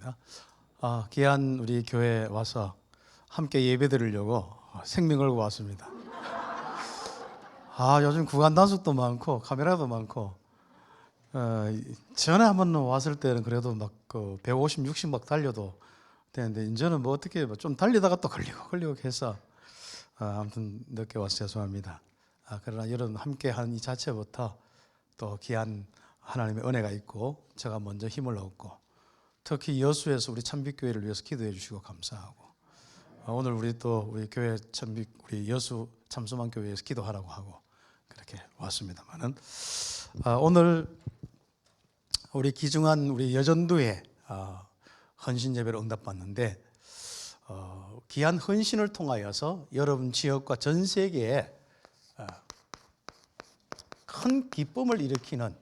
반갑습니다. 귀한 우리 교회에 와서 함께 예배 드리려고 생명 걸고 왔습니다. 요즘 구간 단속도 많고 카메라도 많고 전에 한번 왔을 때는 그래도 막 150, 60 막 달려도 되는데 이제는 뭐 어떻게 좀 달리다가 또 걸리고 해서 아무튼 늦게 와서 죄송합니다. 그러나 여러분 함께 한 이 자체부터 또 귀한 하나님의 은혜가 있고 제가 먼저 힘을 얻고 특히 여수에서 우리 참빛교회를 위해서 기도해 주시고 감사하고 오늘 우리 교회 우리 여수 참소만 교회에서 기도하라고 하고 그렇게 왔습니다만은 오늘 우리 귀중한 우리 여전도에 헌신 예배를 응답받는데 귀한 헌신을 통하여서 여러분 지역과 전 세계에 큰 기쁨을 일으키는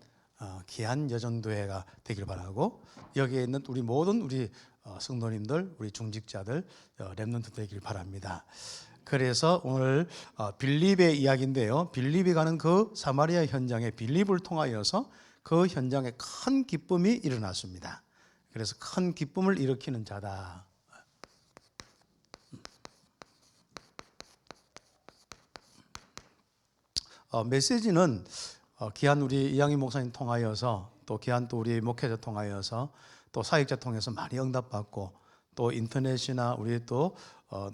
귀한 여전도회가 되길 바라고 여기에 있는 우리 모든 우리 성도님들, 우리 중직자들 렘넌트 되길 바랍니다. 그래서 오늘 빌립의 이야기인데요. 빌립이 가는 그 사마리아 현장에 빌립을 통하여서 그 현장에 큰 기쁨이 일어났습니다. 그래서 큰 기쁨을 일으키는 자다. 메시지는 귀한 우리 이양희 목사님 통하여서 또 귀한 또 우리 목회자 통하여서 또 사역자 통해서 많이 응답받고 또 인터넷이나 우리 또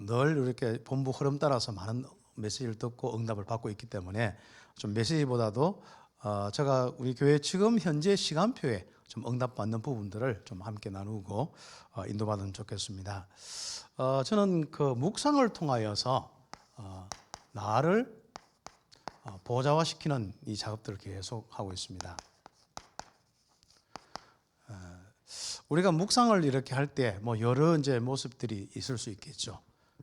늘 이렇게 본부 흐름 따라서 많은 메시지를 듣고 응답을 받고 있기 때문에 좀 메시지보다도 제가 우리 교회 지금 현재 시간표에 좀 응답받는 부분들을 좀 함께 나누고 인도받으면 좋겠습니다. 저는 그 묵상을 통하여서 나를 보좌화시키는 이 작업들을 계속 하고 있습니다. 우리가 묵상을 이렇게 할 때 뭐 여러 이제 모습들이 있을 수 있겠죠.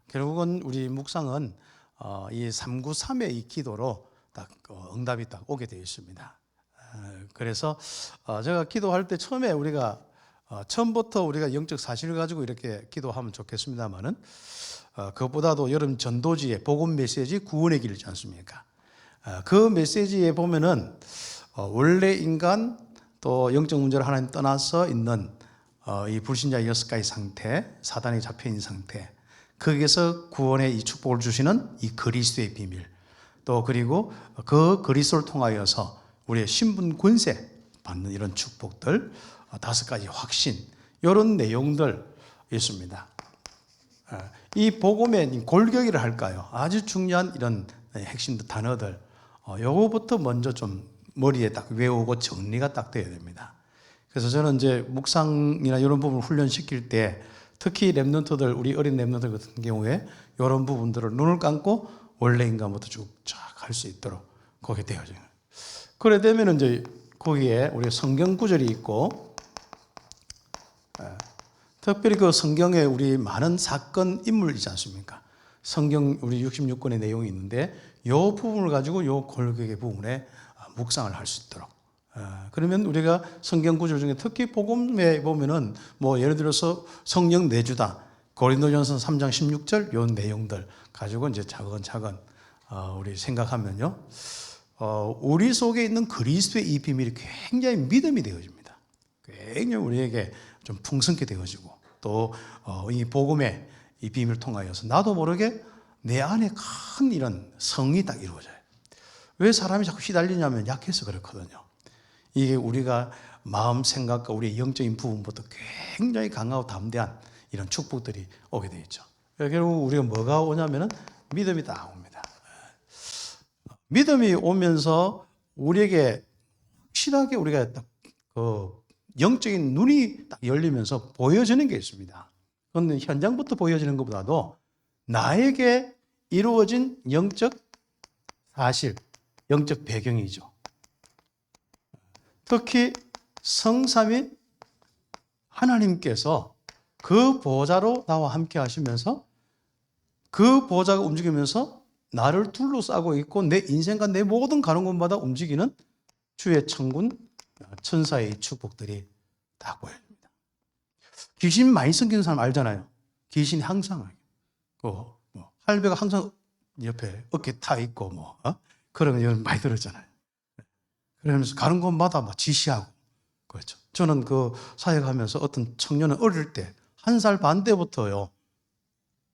결국은 우리 묵상은 이 393의 이 기도로 딱 응답이 딱 오게 되어 있습니다. 그래서 제가 기도할 때 처음에 우리가 처음부터 우리가 영적 사실을 가지고 이렇게 기도하면 좋겠습니다만은 그것보다도 여러분 전도지의 복음 메시지 구원의 길이지 않습니까? 그 메시지에 보면은 원래 인간 또 영적 문제를 하나님 떠나서 있는 이 불신자 6가지 상태, 사단에 잡혀있는 상태, 거기에서 구원의 이 축복을 주시는 이 그리스도의 비밀, 또 그리고 그 그리스도를 통하여서 우리의 신분 권세 받는 이런 축복들 5가지 확신, 이런 내용들 있습니다. 이 복음의 골격이라 할까요? 아주 중요한 이런 핵심 단어들, 요거부터 먼저 좀 머리에 딱 외우고 정리가 딱 돼야 됩니다. 그래서 저는 이제 묵상이나 이런 부분을 훈련시킬 때 특히 렘넌트들, 우리 어린 렘넌트들 같은 경우에 이런 부분들을 눈을 감고 원래 인간부터 쭉 쫙 할 수 있도록 그렇게 되어져요. 그래 되면 이제 거기에 우리 성경 구절이 있고 특별히 그 성경에 우리 많은 사건 인물이지 않습니까? 성경 우리 66권의 내용이 있는데 이 부분을 가지고 이 골격의 부분에 묵상을 할 수 있도록. 그러면 우리가 성경 구절 중에 특히 복음에 보면은 뭐 예를 들어서 성령 내주다, 고린도전서 3장 16절 요 내용들 가지고 이제 차근차근 우리 생각하면요, 우리 속에 있는 그리스도의 이 비밀이 굉장히 믿음이 되어집니다. 굉장히 우리에게 좀 풍성케 되어지고 또 이 복음의 이 비밀을 통하여서 나도 모르게 내 안에 큰 이런 성이 딱 이루어져요. 왜 사람이 자꾸 휘달리냐면 약해서 그렇거든요. 이게 우리가 마음 생각과 우리의 영적인 부분부터 굉장히 강하고 담대한 이런 축복들이 오게 되어 있죠. 결국 우리가 뭐가 오냐면은 믿음이 딱 옵니다. 믿음이 오면서 우리에게 확실하게 우리가 딱 그 영적인 눈이 딱 열리면서 보여지는 게 있습니다. 그건 현장부터 보여지는 것보다도 나에게 이루어진 영적 사실, 영적 배경이죠. 특히 성삼위 하나님께서 그 보좌로 나와 함께 하시면서 그 보좌가 움직이면서 나를 둘러싸고 있고 내 인생과 내 모든 가는 곳마다 움직이는 주의 천군 천사의 축복들이 다 보여집니다. 귀신 많이 섬기는 사람 알잖아요. 귀신이 항상 할배가 항상 옆에 어깨 타 있고 그런 거 많이 들었잖아요. 그러면서 가는 곳마다 막 지시하고 그렇죠. 저는 그 사역하면서 어떤 청년은 어릴 때 1살 반 때부터요,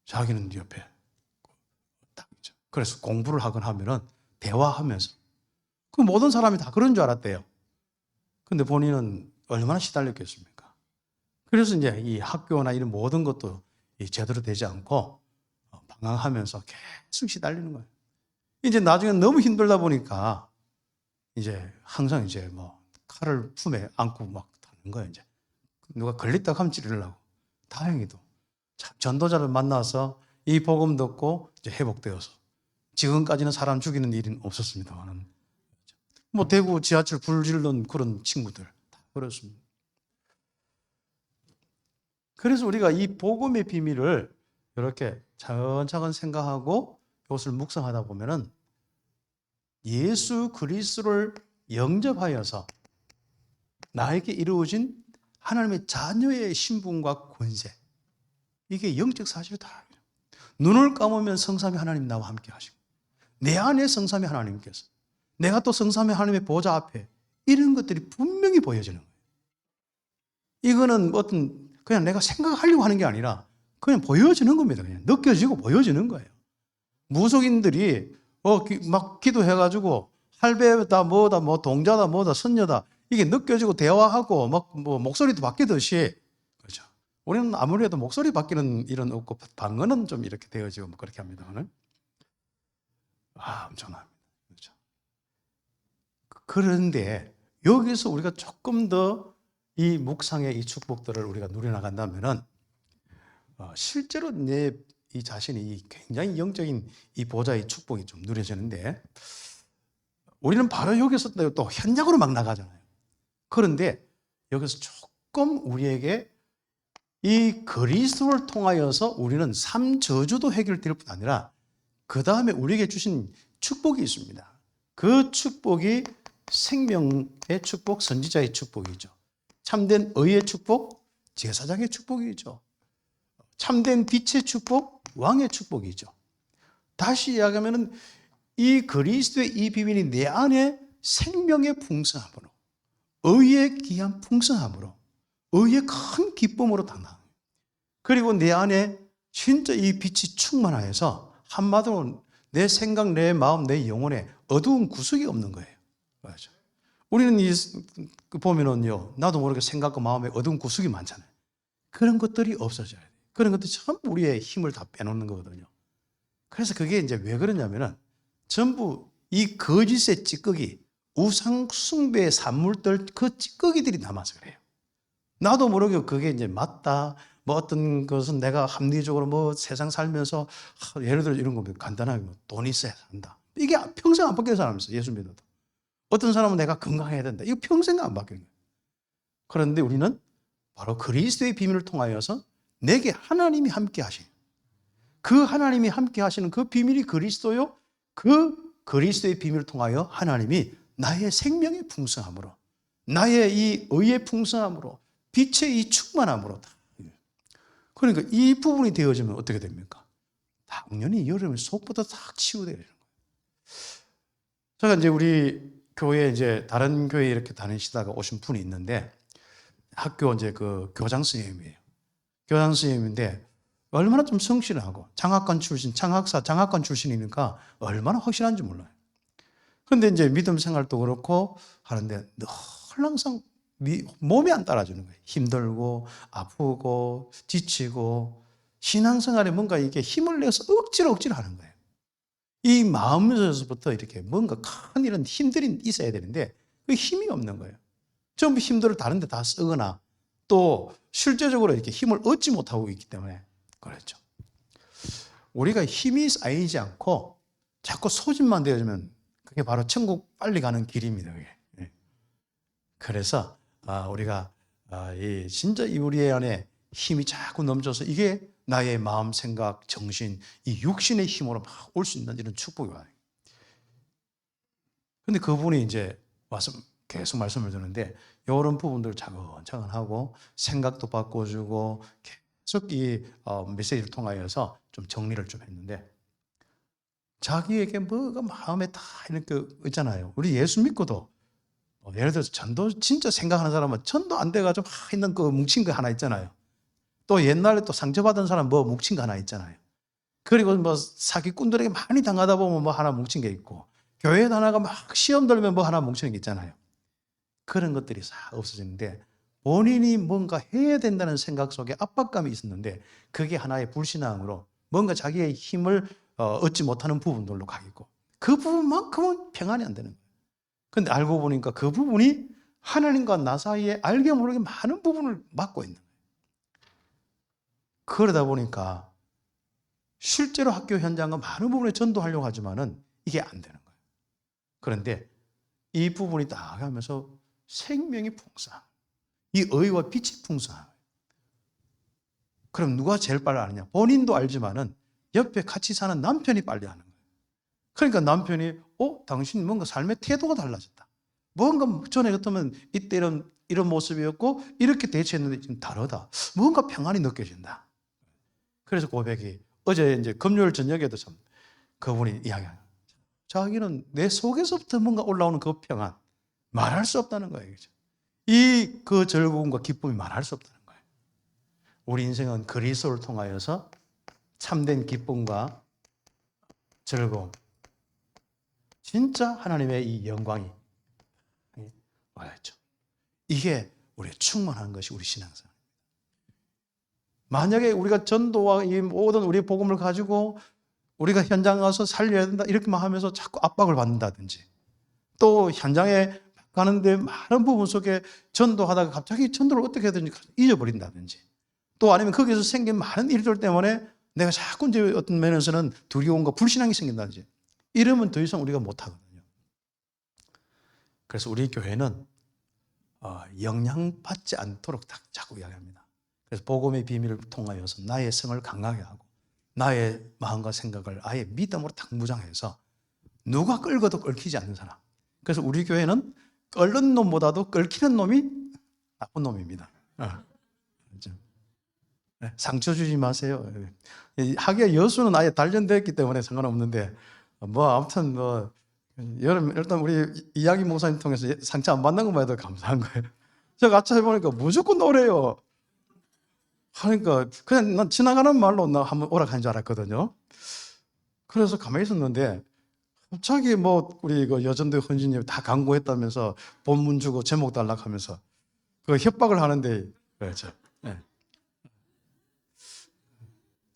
자기는 옆에 딱 있죠. 그래서 공부를 하거나 하면은 대화하면서, 그 모든 사람이 다 그런 줄 알았대요. 근데 본인은 얼마나 시달렸겠습니까? 그래서 이제 이 학교나 이런 모든 것도 제대로 되지 않고 방황하면서 계속 시달리는 거예요. 이제 나중에 너무 힘들다 보니까 이제 항상 이제 뭐 칼을 품에 안고 막 다는 거예요. 이제 누가 걸렸다 하면 찌르려고. 다행히도 참 전도자를 만나서 이 복음 듣고 이제 회복되어서 지금까지는 사람 죽이는 일은 없었습니다만은, 뭐 대구 지하철 불질른 그런 친구들 다 그렇습니다. 그래서 우리가 이 복음의 비밀을 이렇게 차근차근 생각하고 이것을 묵상하다 보면은 예수 그리스도를 영접하여서 나에게 이루어진 하나님의 자녀의 신분과 권세, 이게 영적 사실이다. 눈을 감으면 성삼위 하나님 나와 함께 하시고, 내 안에 성삼위 하나님께서, 내가 또 성삼위 하나님의 보좌 앞에, 이런 것들이 분명히 보여지는 거예요. 이거는 어떤 그냥 내가 생각하려고 하는 게 아니라 그냥 보여지는 겁니다. 그냥 느껴지고 보여지는 거예요. 무속인들이 막 기도해가지고 할배다 뭐다 뭐 동자다 뭐다 선녀다 이게 느껴지고 대화하고 막 뭐 목소리도 바뀌듯이, 그렇죠. 우리는 아무래도 목소리 바뀌는 일은 없고 방언은 좀 이렇게 되어지고 뭐 그렇게 합니다만은, 엄청납니다. 그렇죠. 그런데 여기서 우리가 조금 더 이 묵상의 이 축복들을 우리가 누려나간다면은 실제로 내 이 자신이 굉장히 영적인 이 보좌의 축복이 좀 누려지는데, 우리는 바로 여기서 또 현장으로 막 나가잖아요. 그런데 여기서 조금 우리에게 이 그리스도를 통하여서 우리는 삶 저주도 해결될 뿐 아니라 그 다음에 우리에게 주신 축복이 있습니다. 그 축복이 생명의 축복, 선지자의 축복이죠. 참된 의의 축복, 제사장의 축복이죠. 참된 빛의 축복, 왕의 축복이죠. 다시 이야기하면 이 그리스도의 이 비밀이 내 안에 생명의 풍성함으로, 의의 귀한 풍성함으로, 의의 큰 기쁨으로 당당. 그리고 내 안에 진짜 이 빛이 충만하여서 한마디로 내 생각, 내 마음, 내 영혼에 어두운 구석이 없는 거예요. 맞아. 우리는 보면은요, 나도 모르게 생각과 마음에 어두운 구석이 많잖아요. 그런 것들이 없어져야 돼요. 그런 것들이 전부 우리의 힘을 다 빼놓는 거거든요. 그래서 그게 이제 왜 그러냐면은 전부 이 거짓의 찌꺼기, 우상 숭배의 산물들, 그 찌꺼기들이 남아서 그래요. 나도 모르게 그게 이제 맞다. 뭐 어떤 것은 내가 합리적으로 뭐 세상 살면서 예를 들어 이런 겁니다. 간단하게 뭐 돈 있어야 산다. 이게 평생 안 바뀌는 사람이 있어요. 예수 믿어도. 어떤 사람은 내가 건강해야 된다. 이거 평생 안 바뀌는 거예요. 그런데 우리는 바로 그리스도의 비밀을 통하여서 내게 하나님이 함께 하시는, 그 하나님이 함께 하시는 그 비밀이 그리스도요. 그 그리스도의 비밀을 통하여 하나님이 나의 생명의 풍성함으로, 나의 이 의의 풍성함으로, 빛의 이 충만함으로, 그러니까 이 부분이 되어지면 어떻게 됩니까? 당연히 여름에 속보다 딱 치유되는 거예요. 제가 이제 우리 교회 이제 다른 교회 이렇게 다니시다가 오신 분이 있는데, 학교 이제 그 교장 선생님이에요. 교장 선생님인데 얼마나 좀 성실하고 장학관 출신, 장학관 출신이니까 얼마나 확실한지 몰라요. 그런데 이제 믿음 생활도 그렇고 하는데 늘 항상 몸이 안 따라주는 거예요. 힘들고 아프고 지치고 신앙생활에 뭔가 이게 힘을 내서 억지로 하는 거예요. 이 마음에서부터 이렇게 뭔가 큰 이런 힘들이 있어야 되는데 그 힘이 없는 거예요. 전부 힘들을 다른 데 다 쓰거나 또 실제적으로 이렇게 힘을 얻지 못하고 있기 때문에 그렇죠. 우리가 힘이 쌓이지 않고 자꾸 소진만 되어주면 그게 바로 천국 빨리 가는 길입니다. 그게. 그래서 우리가 진짜 우리 안에 힘이 자꾸 넘쳐서 이게 나의 마음, 생각, 정신, 이 육신의 힘으로 막 올 수 있는 이런 축복이 와요. 근데 그분이 이제 와서 계속 말씀을 드는데 이런 부분들을 차근차근 하고 생각도 바꿔주고 계속 이 메시지를 통하여서 좀 정리를 좀 했는데, 자기에게 뭐가 마음에 다 이렇게 있잖아요. 우리 예수 믿고도 예를 들어서 전도 진짜 생각하는 사람은 전도 안 돼가지고 있는 그 뭉친 거 하나 있잖아요. 또 옛날에 또 상처받은 사람 뭐 뭉친 거 하나 있잖아요. 그리고 뭐 사기꾼들에게 많이 당하다 보면 뭐 하나 뭉친 게 있고, 교회 다나가 막 시험 들면 뭐 하나 뭉치는 게 있잖아요. 그런 것들이 싹 없어지는데, 본인이 뭔가 해야 된다는 생각 속에 압박감이 있었는데 그게 하나의 불신앙으로 뭔가 자기의 힘을 얻지 못하는 부분들로 가 있고, 그 부분만큼은 평안이 안 되는 거예요. 근데 알고 보니까 그 부분이 하나님과 나 사이에 알게 모르게 많은 부분을 막고 있는 거예요. 그러다 보니까 실제로 학교 현장과 많은 부분에 전도하려고 하지만은 이게 안 되는 거예요. 그런데 이 부분이 나아가면서 생명이 풍성한, 이 의와 빛이 풍성한. 그럼 누가 제일 빨리 아느냐? 본인도 알지만은 옆에 같이 사는 남편이 빨리 아는 거예요. 그러니까 남편이 당신 뭔가 삶의 태도가 달라졌다. 뭔가 전에 같으면 이때 이런 모습이었고 이렇게 대처했는데 지금 다르다. 뭔가 평안이 느껴진다. 그래서 고백이 어제 이제 금요일 저녁에도 참 그분이 이야기하는, 자기는 내 속에서부터 뭔가 올라오는 그 평안, 말할 수 없다는 거예요. 그죠? 그 즐거움과 기쁨이 말할 수 없다는 거예요. 우리 인생은 그리스도를 통하여서 참된 기쁨과 즐거움, 진짜 하나님의 이 영광이 와야죠. 이게 우리의 충만한 것이 우리 신앙생활입니다. 만약에 우리가 전도와 이 모든 우리의 복음을 가지고 우리가 현장 가서 살려야 된다 이렇게만 하면서 자꾸 압박을 받는다든지, 또 현장에 가는데 많은 부분 속에 전도하다가 갑자기 전도를 어떻게 해야 되는지 잊어버린다든지, 또 아니면 거기서 생긴 많은 일들 때문에 내가 자꾸 이제 어떤 면에서는 두려움과 불신앙이 생긴다든지, 이러면 더 이상 우리가 못하거든요. 그래서 우리 교회는 영향받지 않도록 자꾸 이야기합니다. 그래서 복음의 비밀을 통하여서 나의 성을 강하게 하고 나의 마음과 생각을 아예 믿음으로 딱 무장해서 누가 끌고도 끌히지 않는 사람. 그래서 우리 교회는 끓는 놈보다도 끓히는 놈이 나쁜 놈입니다. 그렇죠? 상처 주지 마세요. 하기야 여수는 아예 단련됐기 때문에 상관없는데, 아무튼 일단 우리 이야기 목사님 통해서 상처 안 받는 것만 해도 감사한 거예요. 제가 같이 해보니까 무조건 오래요. 하니까 그냥 난 지나가는 말로 나 한번 오락한 줄 알았거든요. 그래서 가만히 있었는데 갑자기 우리 여전도 헌신님 다 강구했다면서 본문 주고 제목 달락하면서 그 협박을 하는데, 그렇죠. 네.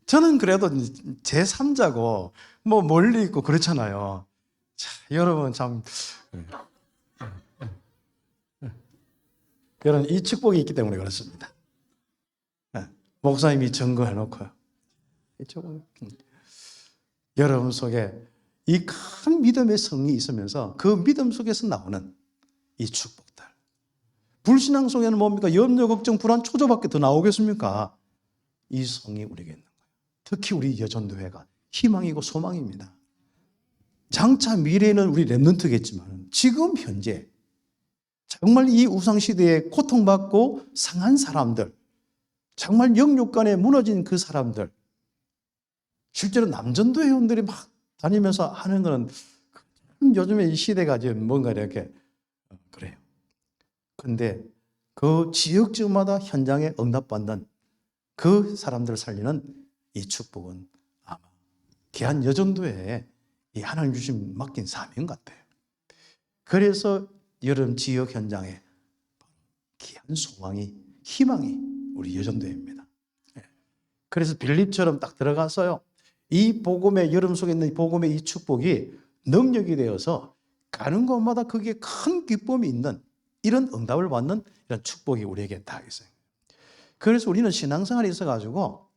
저는 그래도 제3자고 멀리 있고 그렇잖아요. 자, 여러분 참 여러분 이 축복이 있기 때문에 그렇습니다. 목사님이 증거해 놓고요. 여러분 속에 이 큰 믿음의 성이 있으면서 그 믿음 속에서 나오는 이 축복들. 불신앙 속에는 뭡니까? 염려, 걱정, 불안, 초조밖에 더 나오겠습니까? 이 성이 우리에게 있는 거예요. 특히 우리 여전도회가 희망이고 소망입니다. 장차 미래는 우리 렘넌트겠지만 지금 현재 정말 이 우상시대에 고통받고 상한 사람들, 정말 영육간에 무너진 그 사람들, 실제로 남전도 회원들이 막 다니면서 하는 거는 요즘에 이 시대가 지금 뭔가 이렇게 그래요. 근데 그 지역지역마다 현장에 응답받는 그 사람들을 살리는 이 축복은 아마 귀한 여전도에 이 하나님 주신 맡긴 사명 같아요. 그래서 여름 지역 현장에 귀한 소망이, 희망이 우리 여전도입니다. 그래서 빌립처럼 딱 들어가서요, 이 복음의 여름 속에 있는 복음의 이 축복이 능력이 되어서 가는 곳마다 그게 큰 기쁨이 있는 이런 응답을 받는 이런 축복이 우리에게 다 있어요. 그래서 우리는 신앙생활이 있어가지고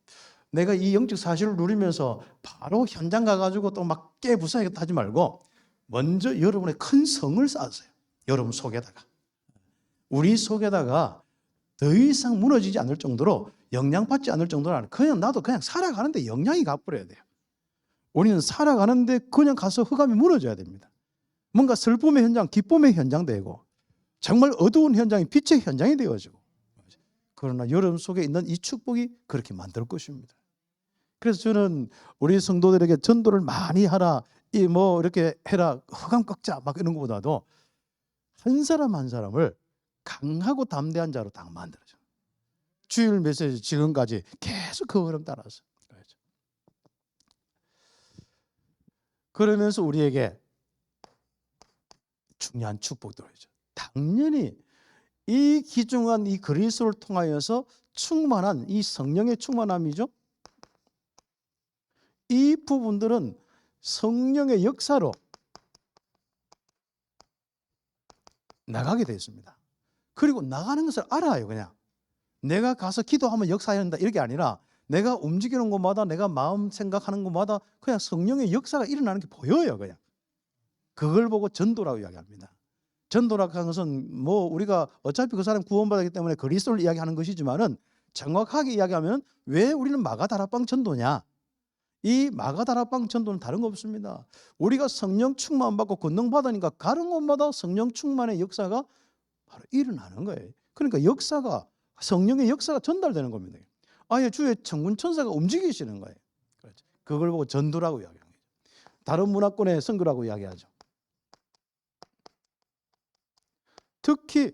내가 이 영적 사실을 누리면서 바로 현장 가가지고 또 막 깨부숴야겠다 하지 말고 먼저 여러분의 큰 성을 쌓으세요. 여러분 속에다가. 우리 속에다가 더 이상 무너지지 않을 정도로, 영향받지 않을 정도로 나도 그냥 살아가는데 영향이 가버려야 돼요. 우리는 살아가는데 그냥 가서 흑암이 무너져야 됩니다. 뭔가 슬픔의 현장, 기쁨의 현장 되고 정말 어두운 현장이 빛의 현장이 되어지고, 그러나 여러분 속에 있는 이 축복이 그렇게 만들 것입니다. 그래서 저는 우리 성도들에게 전도를 많이 하라, 이렇게 해라, 흑암 꺾자 막 이런 것보다도 한 사람 한 사람을 강하고 담대한 자로 딱 만들어줘. 주일 메시지 지금까지 계속 그 흐름 따라서. 그러면서 우리에게 중요한 축복도 있죠. 당연히 이 귀중한 이 그리스도를 통하여서 충만한 이 성령의 충만함이죠. 이 부분들은 성령의 역사로 나가게 되어 있습니다. 그리고 나가는 것을 알아요. 그냥 내가 가서 기도하면 역사해야 한다 이렇게 아니라 내가 움직이는 곳마다 내가 마음 생각하는 곳마다 그냥 성령의 역사가 일어나는 게 보여요. 그냥 그걸 보고 전도라고 이야기합니다. 전도라고 하는 것은 뭐 우리가 어차피 그 사람 구원받았기 때문에 그리스도를 이야기하는 것이지만은 정확하게 이야기하면 왜 우리는 마가다락방 전도냐? 이 마가다락방 전도는 다른 거 없습니다. 우리가 성령 충만 받고 권능 받으니까 가는 곳마다 성령 충만의 역사가 바로 일어나는 거예요. 그러니까 역사가 성령의 역사가 전달되는 겁니다. 아예 주의 천군 천사가 움직이시는 거예요. 그렇죠. 그걸 보고 전도라고 이야기합니다. 다른 문화권의 선교라고 이야기하죠. 특히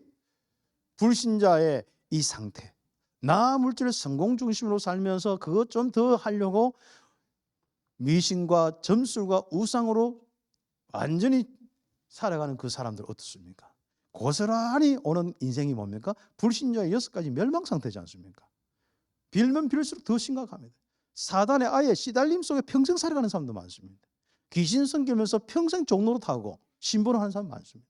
불신자의 이 상태, 나 물질 성공 중심으로 살면서 그것 좀 더 하려고 미신과 점술과 우상으로 완전히 살아가는 그 사람들 어떻습니까? 고스란히 오는 인생이 뭡니까? 불신자의 6가지 멸망 상태지 않습니까? 빌면 빌수록 더 심각합니다. 사단의 아예 시달림 속에 평생 살아가는 사람도 많습니다. 귀신 섬기면서 평생 종로로 타고 신부를 하는 사람 많습니다.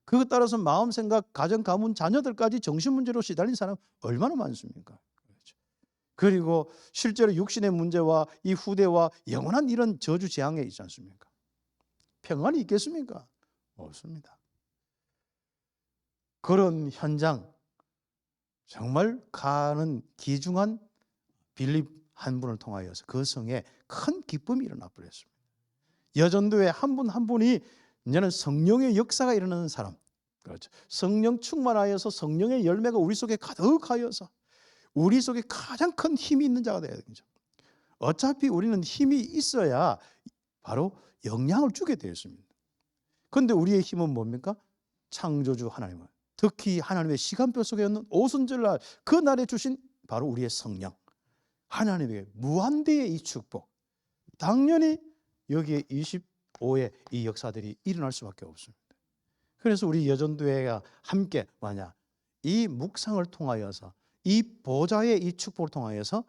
그것 따라서 마음, 생각, 가정, 가문, 자녀들까지 정신문제로 시달린 사람 얼마나 많습니까? 그렇죠. 그리고 실제로 육신의 문제와 이 후대와 영원한 이런 저주 재앙에 있지 않습니까? 평안이 있겠습니까? 없습니다. 그런 현장, 정말 가는 귀중한 빌립 한 분을 통하여서 그 성에 큰 기쁨이 일어나 버렸습니다. 여전도에 한 분 한 분이 이제는 성령의 역사가 일어나는 사람, 그렇죠. 성령 충만하여서 성령의 열매가 우리 속에 가득하여서 우리 속에 가장 큰 힘이 있는 자가 되어야 되죠. 어차피 우리는 힘이 있어야 바로 영향을 주게 되어 있습니다. 그런데 우리의 힘은 뭡니까? 창조주 하나님은, 특히 하나님의 시간표 속에 있는 오순절날 그 날에 주신 바로 우리의 성령, 하나님의 무한대의 이 축복, 당연히 여기에 25의 이 역사들이 일어날 수밖에 없습니다. 그래서 우리 여전도회가 함께 이 묵상을 통하여서 이 보좌의 이 축복을 통하여서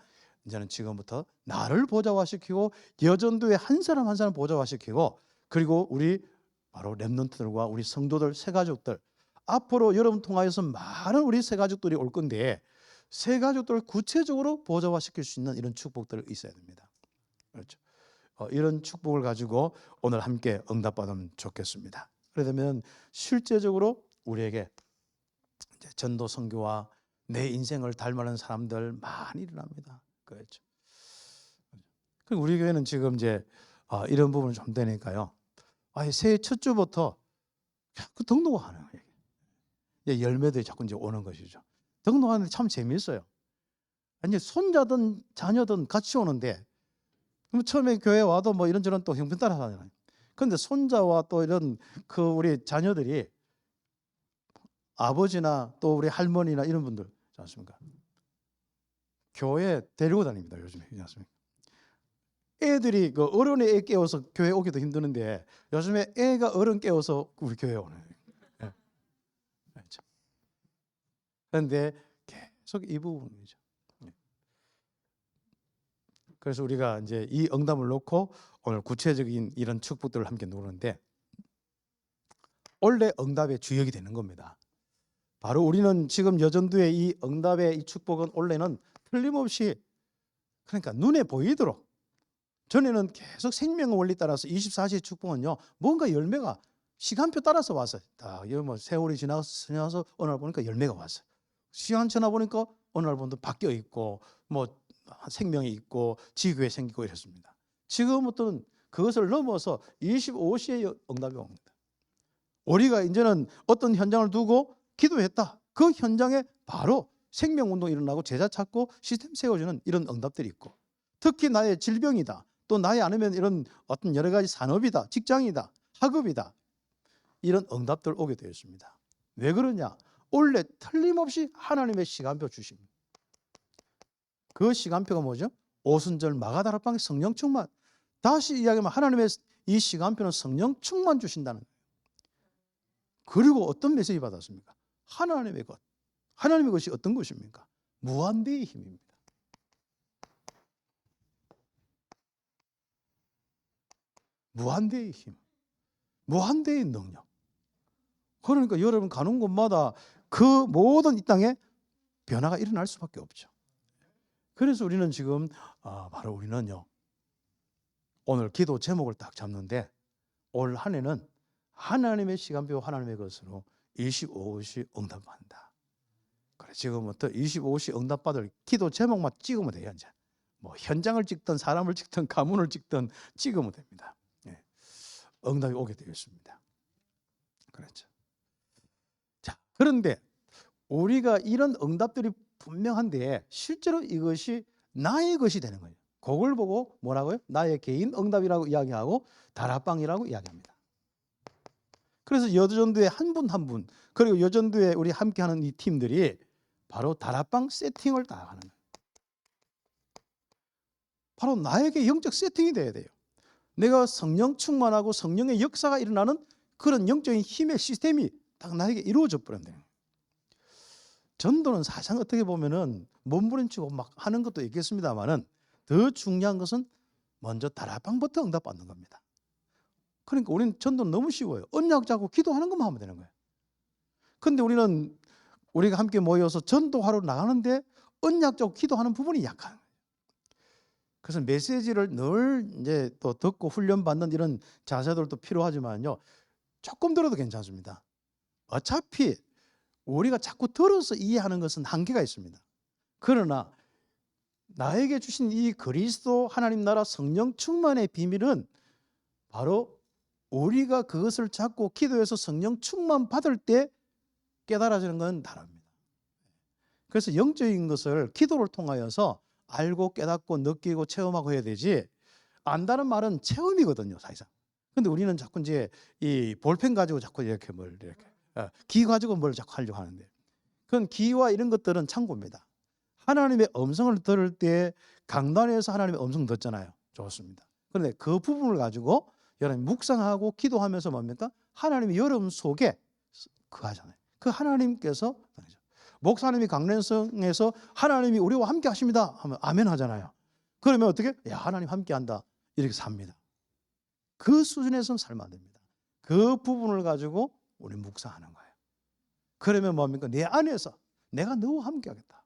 이제는 지금부터 나를 보좌화시키고 여전도회 한 사람 한 사람 보좌화시키고, 그리고 우리 바로 렘넌트들과 우리 성도들, 새가족들, 앞으로 여러분 통하여서 많은 우리 새가족들이 올 건데 새가족들을 구체적으로 보좌화시킬 수 있는 이런 축복들이 있어야 됩니다. 그렇죠. 이런 축복을 가지고 오늘 함께 응답받으면 좋겠습니다. 그러면 실제적으로 우리에게 이제 전도 선교와 내 인생을 닮아가는 사람들 많이 일어납니다. 그렇죠. 그리고 우리 교회는 지금 이제 이런 부분을 좀 되니까요. 새해 첫 주부터 자꾸 등록하는 거예요. 이제 열매들이 자꾸 이제 오는 것이죠. 등록하는데 참 재미있어요. 이제 손자든 자녀든 같이 오는데, 처음에 교회 와도 뭐 이런저런 또 형편 따라서 하잖아요. 그런데 손자와 또 이런 우리 자녀들이 아버지나 또 우리 할머니나 이런 분들 있지 않습니까? 교회 데리고 다닙니다. 요즘에. 그렇지 않습니까? 애들이 어른이 애 깨워서 교회 오기도 힘드는데 요즘에 애가 어른 깨워서 우리 교회 오는 거예요. 그렇죠. 그런데 계속 이 부분이죠. 그래서 우리가 이제 이 응답을 놓고 오늘 구체적인 이런 축복들을 함께 누르는데, 원래 응답의 주역이 되는 겁니다. 바로 우리는 지금 여전도의 이 응답의 이 축복은 원래는 틀림없이, 그러니까 눈에 보이도록, 전에는 계속 생명의 원리 따라서 24시의 축복은요, 뭔가 열매가 시간표 따라서 왔어요. 뭐 세월이 지나서 어느 날 보니까 열매가 왔어요. 시간 지나 보니까 어느 날 보니까 바뀌어 있고 뭐 생명이 있고 지교회 생기고 이랬습니다. 지금부터는 그것을 넘어서 25시의 응답이 옵니다. 우리가 이제는 어떤 현장을 두고 기도했다. 그 현장에 바로 생명운동이 일어나고 제자 찾고 시스템 세워지는 이런 응답들이 있고, 특히 나의 질병이다, 또 나의 아니면 이런 어떤 여러 가지 산업이다, 직장이다, 학업이다, 이런 응답들 오게 되어 있습니다. 왜 그러냐? 원래 틀림없이 하나님의 시간표 주십니다. 그 시간표가 뭐죠? 오순절 마가다락방의 성령 충만. 다시 이야기하면 하나님의 이 시간표는 성령 충만 주신다는 거예요. 그리고 어떤 메시지 받았습니까? 하나님의 것. 하나님의 것이 어떤 것입니까? 무한대의 힘입니다. 무한대의 힘. 무한대의 능력. 그러니까 여러분 가는 곳마다 그 모든 이 땅에 변화가 일어날 수밖에 없죠. 그래서 우리는 지금 바로 우리는요, 오늘 기도 제목을 딱 잡는데 올 한 해는 하나님의 시간표 하나님의 것으로 25시 응답한다. 그래, 지금부터 25시 응답받을 기도 제목만 찍으면 돼요. 이제 뭐 현장을 찍든 사람을 찍든 가문을 찍든 찍으면 됩니다. 예. 응답이 오게 되겠습니다. 그렇죠. 자, 그런데 우리가 이런 응답들이 분명한데 실제로 이것이 나의 것이 되는 거예요. 그걸 보고 뭐라고요? 나의 개인 응답이라고 이야기하고 다락방이라고 이야기합니다. 그래서 여전도에 한 분 한 분, 그리고 여전도에 우리 함께하는 이 팀들이 바로 다락방 세팅을 다 하는 거예요. 바로 나에게 영적 세팅이 돼야 돼요. 내가 성령 충만하고 성령의 역사가 일어나는 그런 영적인 힘의 시스템이 딱 나에게 이루어져 버리면 돼요. 전도는 사실 어떻게 보면은 몸부림치고 막 하는 것도 있겠습니다만은 더 중요한 것은 먼저 다락방부터 응답받는 겁니다. 그러니까 우리는 전도는 너무 쉬워요. 언약 잡고 기도하는 것만 하면 되는 거예요. 그런데 우리는 우리가 함께 모여서 전도하러 나가는데 언약 잡고 기도하는 부분이 약한 거예요. 그래서 메시지를 늘 이제 또 듣고 훈련받는 이런 자세들도 필요하지만요, 조금 들어도 괜찮습니다. 어차피 우리가 자꾸 들어서 이해하는 것은 한계가 있습니다. 그러나 나에게 주신 이 그리스도 하나님 나라 성령 충만의 비밀은 바로 우리가 그것을 잡고 기도해서 성령 충만 받을 때 깨달아지는 건 다릅니다. 그래서 영적인 것을 기도를 통하여서 알고 깨닫고 느끼고 체험하고 해야 되지, 안다는 말은 체험이거든요, 사실상. 근데 우리는 자꾸 이제 이 볼펜 가지고 자꾸 이렇게 기 가지고 뭘 자꾸 하려고 하는데, 그건 기와 이런 것들은 참고입니다. 하나님의 음성을 들을 때 강단에서 하나님의 음성 듣잖아요. 좋습니다. 그런데 그 부분을 가지고 여러분 묵상하고 기도하면서 뭡니까? 하나님의 여러분 속에 거하잖아요. 그 하나님께서, 목사님이 강랜성에서 하나님이 우리와 함께 하십니다 하면 아멘 하잖아요. 그러면 어떻게? 야, 하나님 함께 한다. 이렇게 삽니다. 그 수준에서는 살면 안 됩니다. 그 부분을 가지고 우리 묵상하는 거예요. 그러면 뭡니까? 내 안에서 내가 너와 함께 하겠다.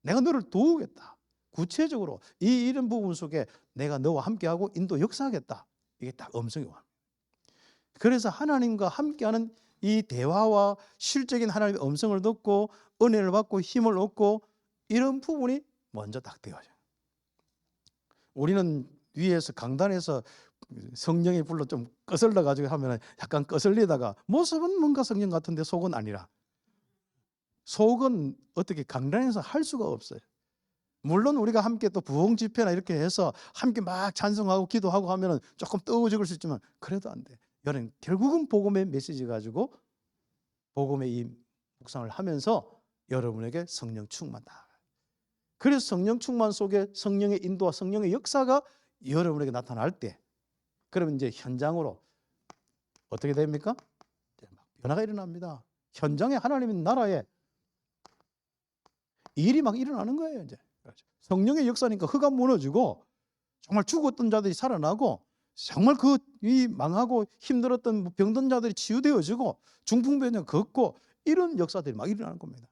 내가 너를 도우겠다. 구체적으로 이런 부분 속에 내가 너와 함께하고 인도 역사하겠다. 이게 딱 음성이 와. 그래서 하나님과 함께하는 이 대화와 실적인 하나님의 음성을 듣고 은혜를 받고 힘을 얻고 이런 부분이 먼저 딱 되어져요. 우리는 위에서 강단에서 성령이 불러 좀 거슬러 가지고 하면 약간 거슬리다가 모습은 뭔가 성령 같은데 속은 아니라, 속은 어떻게 강단에서 할 수가 없어요. 물론 우리가 함께 또 부흥 집회나 이렇게 해서 함께 막 찬송하고 기도하고 하면 조금 뜨거워질 수 있지만 그래도 안 돼. 여러분 결국은 복음의 메시지 가지고 복음의 이 묵상을 하면서 여러분에게 성령 충만다. 그래서 성령 충만 속에 성령의 인도와 성령의 역사가 여러분에게 나타날 때, 그러면 이제 현장으로 어떻게 됩니까? 변화가 일어납니다. 현장에 하나님의 나라에 일이 막 일어나는 거예요. 이제 성령의 역사니까 흑암 무너지고 정말 죽었던 자들이 살아나고 정말 그 이 망하고 힘들었던 병든 자들이 치유되어지고 중풍병자 걷고 이런 역사들이 막 일어나는 겁니다.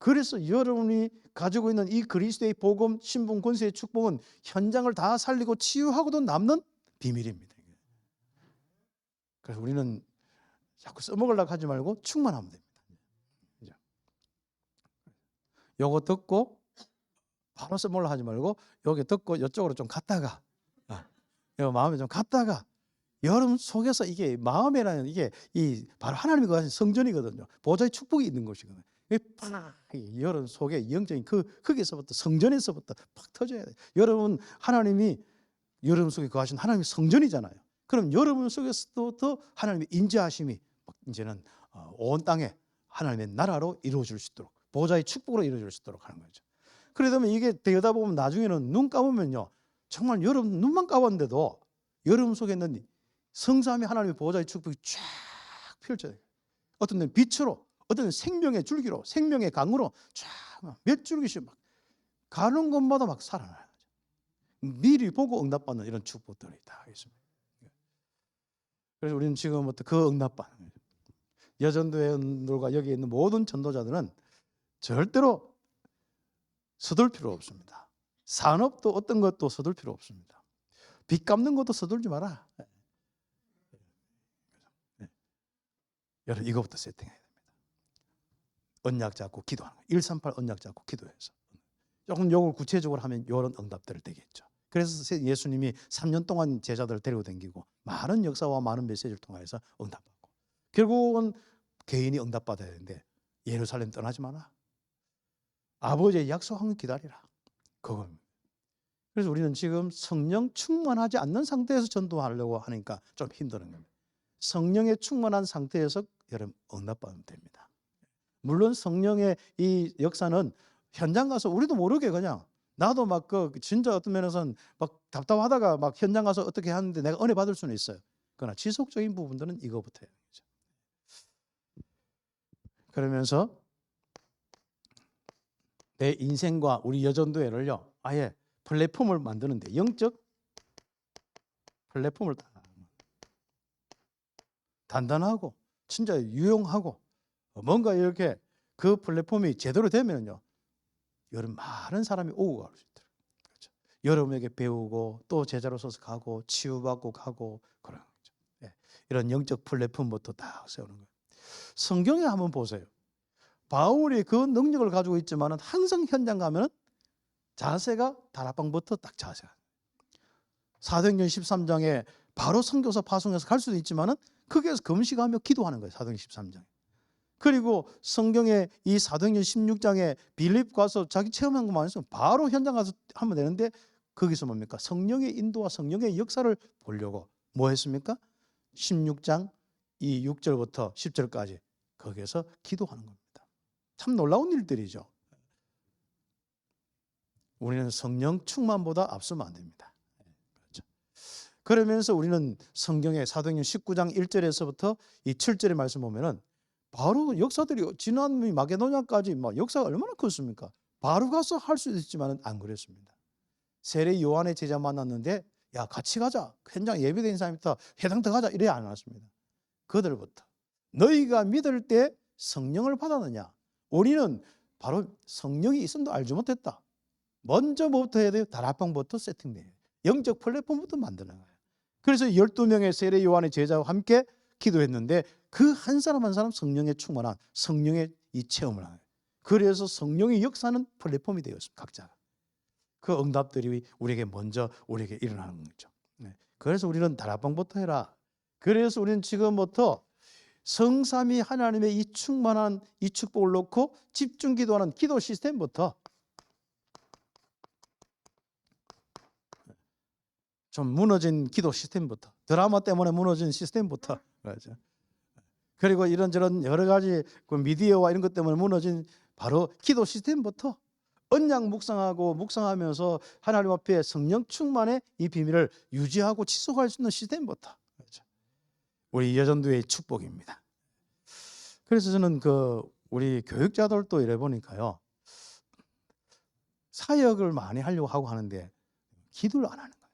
그래서 여러분이 가지고 있는 이 그리스도의 복음, 신분, 권세의 축복은 현장을 다 살리고 치유하고도 남는 비밀입니다. 그래서 우리는 자꾸 써먹으려고 하지 말고 충만하면 됩니다. 요거 듣고 바로 써먹으려고 하지 말고 여기 듣고 이쪽으로 좀 갔다가 마음에 좀 갔다가 여러분 속에서 이게 마음이라는 이게 이 바로 하나님이 거하신 성전이거든요. 보좌의 축복이 있는 곳이거든요. 여러분 속에 영적인 그 흙에서부터 성전에서부터 팍 터져야 돼요. 여러분 하나님이 여러분 속에 거하신 하나님의 성전이잖아요. 그럼 여러분 속에서도 하나님의 인자하심이 이제는 온 땅에 하나님의 나라로 이루어질 수 있도록, 보호자의 축복으로 이루어질 수 있도록 하는 거죠. 그러다 이게 되다 보면 나중에는 눈 감으면요, 정말 여러분 눈만 감았는데도 여러분 속에 있는 성삼위 하나님의 보호자의 축복이 쫙 펼쳐져요. 어떤 데는 빛으로, 어떤 데는 생명의 줄기로, 생명의 강으로 쫙 몇 줄기씩 막 가는 곳마다 막 살아나요. 미리 보고 응답받는 이런 축복들이 다 있습니다. 그래서 우리는 지금부터 그 응답받는 여전도회원들과 여기 있는 모든 전도자들은 절대로 서둘 필요 없습니다. 산업도 어떤 것도 서둘 필요 없습니다. 빚 갚는 것도 서둘지 마라. 여러분 이거부터 세팅해야 됩니다. 언약 잡고 기도하는 거예요. 138 언약 잡고 기도해서 조금 요걸 구체적으로 하면 이런 응답들을 되겠죠. 그래서 예수님이 3년 동안 제자들을 데리고 다니고 많은 역사와 많은 메시지를 통해서 응답받고 결국은 개인이 응답받아야 되는데 예루살렘 떠나지 마라. 아버지의 약속한 걸 기다리라. 그겁니다. 그래서 우리는 지금 성령 충만하지 않는 상태에서 전도하려고 하니까 좀 힘드는 겁니다. 성령에 충만한 상태에서 여러분 응답받으면 됩니다. 물론 성령의 이 역사는 현장 가서 우리도 모르게 그냥 나도 막 진짜 어떤 면에서는 막 답답하다가 막 현장 가서 어떻게 하는데 내가 은혜 받을 수는 있어요. 그러나 지속적인 부분들은 이거부터예요. 그러면서 내 인생과 우리 여전도회를요 아예 플랫폼을 만드는데 영적 플랫폼을 단단하고 진짜 유용하고 뭔가 이렇게 그 플랫폼이 제대로 되면요 여러분 많은 사람이 오고 갈 수 있도록 그렇죠. 여러분에게 배우고 또 제자로서 가고 치유받고 가고 그런 거죠. 네. 이런 영적 플랫폼부터 딱 세우는 거예요. 성경에 한번 보세요. 바울이 그 능력을 가지고 있지만 항상 현장 가면 자세가 다락방부터 딱 자세가. 사도행전 13장에 바로 선교사 파송해서 갈 수도 있지만 거기에서 금식하며 기도하는 거예요. 사도행전 13장에. 그리고 성경에 이 사도행전 16장에 빌립 가서 자기 체험한 것만 해서 바로 현장 가서 하면 되는데 거기서 뭡니까? 성령의 인도와 성령의 역사를 보려고 뭐 했습니까? 16장 이 6절부터 10절까지 거기에서 기도하는 겁니다. 참 놀라운 일들이죠. 우리는 성령 충만보다 앞서면 안 됩니다. 그렇죠. 그러면서 우리는 성경의 사도행전 19장 1절에서부터 이 7절의 말씀 보면은 바로 역사들이 지난 마게도냐까지 막 역사가 얼마나 컸습니까? 바로 가서 할 수도 있지만 안 그랬습니다. 세례 요한의 제자 만났는데 야 같이 가자. 현장 예배된 사람부터 회당터 가자 이래 안 왔습니다. 그들부터 너희가 믿을 때 성령을 받았느냐? 우리는 바로 성령이 있음도 알지 못했다. 먼저 뭐부터 해야 돼요? 다락방부터 세팅돼요. 영적 플랫폼부터 만드는 거예요. 그래서 12명의 세례 요한의 제자와 함께 기도했는데 그 한 사람 한 사람 성령에 충만한 성령의 이 체험을 하는 거예요. 그래서 성령의 역사는 플랫폼이 되었습니다. 각자. 그 응답들이 우리에게 먼저 우리에게 일어나는 거죠. 그래서 우리는 다락방부터 해라. 그래서 우리는 지금부터 성삼위 하나님의 이 충만한 이 축복을 놓고 집중 기도하는 기도 시스템부터 좀 무너진 기도 시스템부터 드라마 때문에 무너진 시스템부터 그렇죠. 그리고 이런저런 여러 가지 그 미디어와 이런 것 때문에 무너진 바로 기도 시스템부터 언약 묵상하면서 하나님 앞에 성령 충만의 이 비밀을 유지하고 지속할 수 있는 시스템부터 그렇죠. 우리 여전도의 축복입니다. 그래서 저는 우리 교육자들도 이래 보니까요 사역을 많이 하려고 하고 하는데 기도를 안 하는 거예요.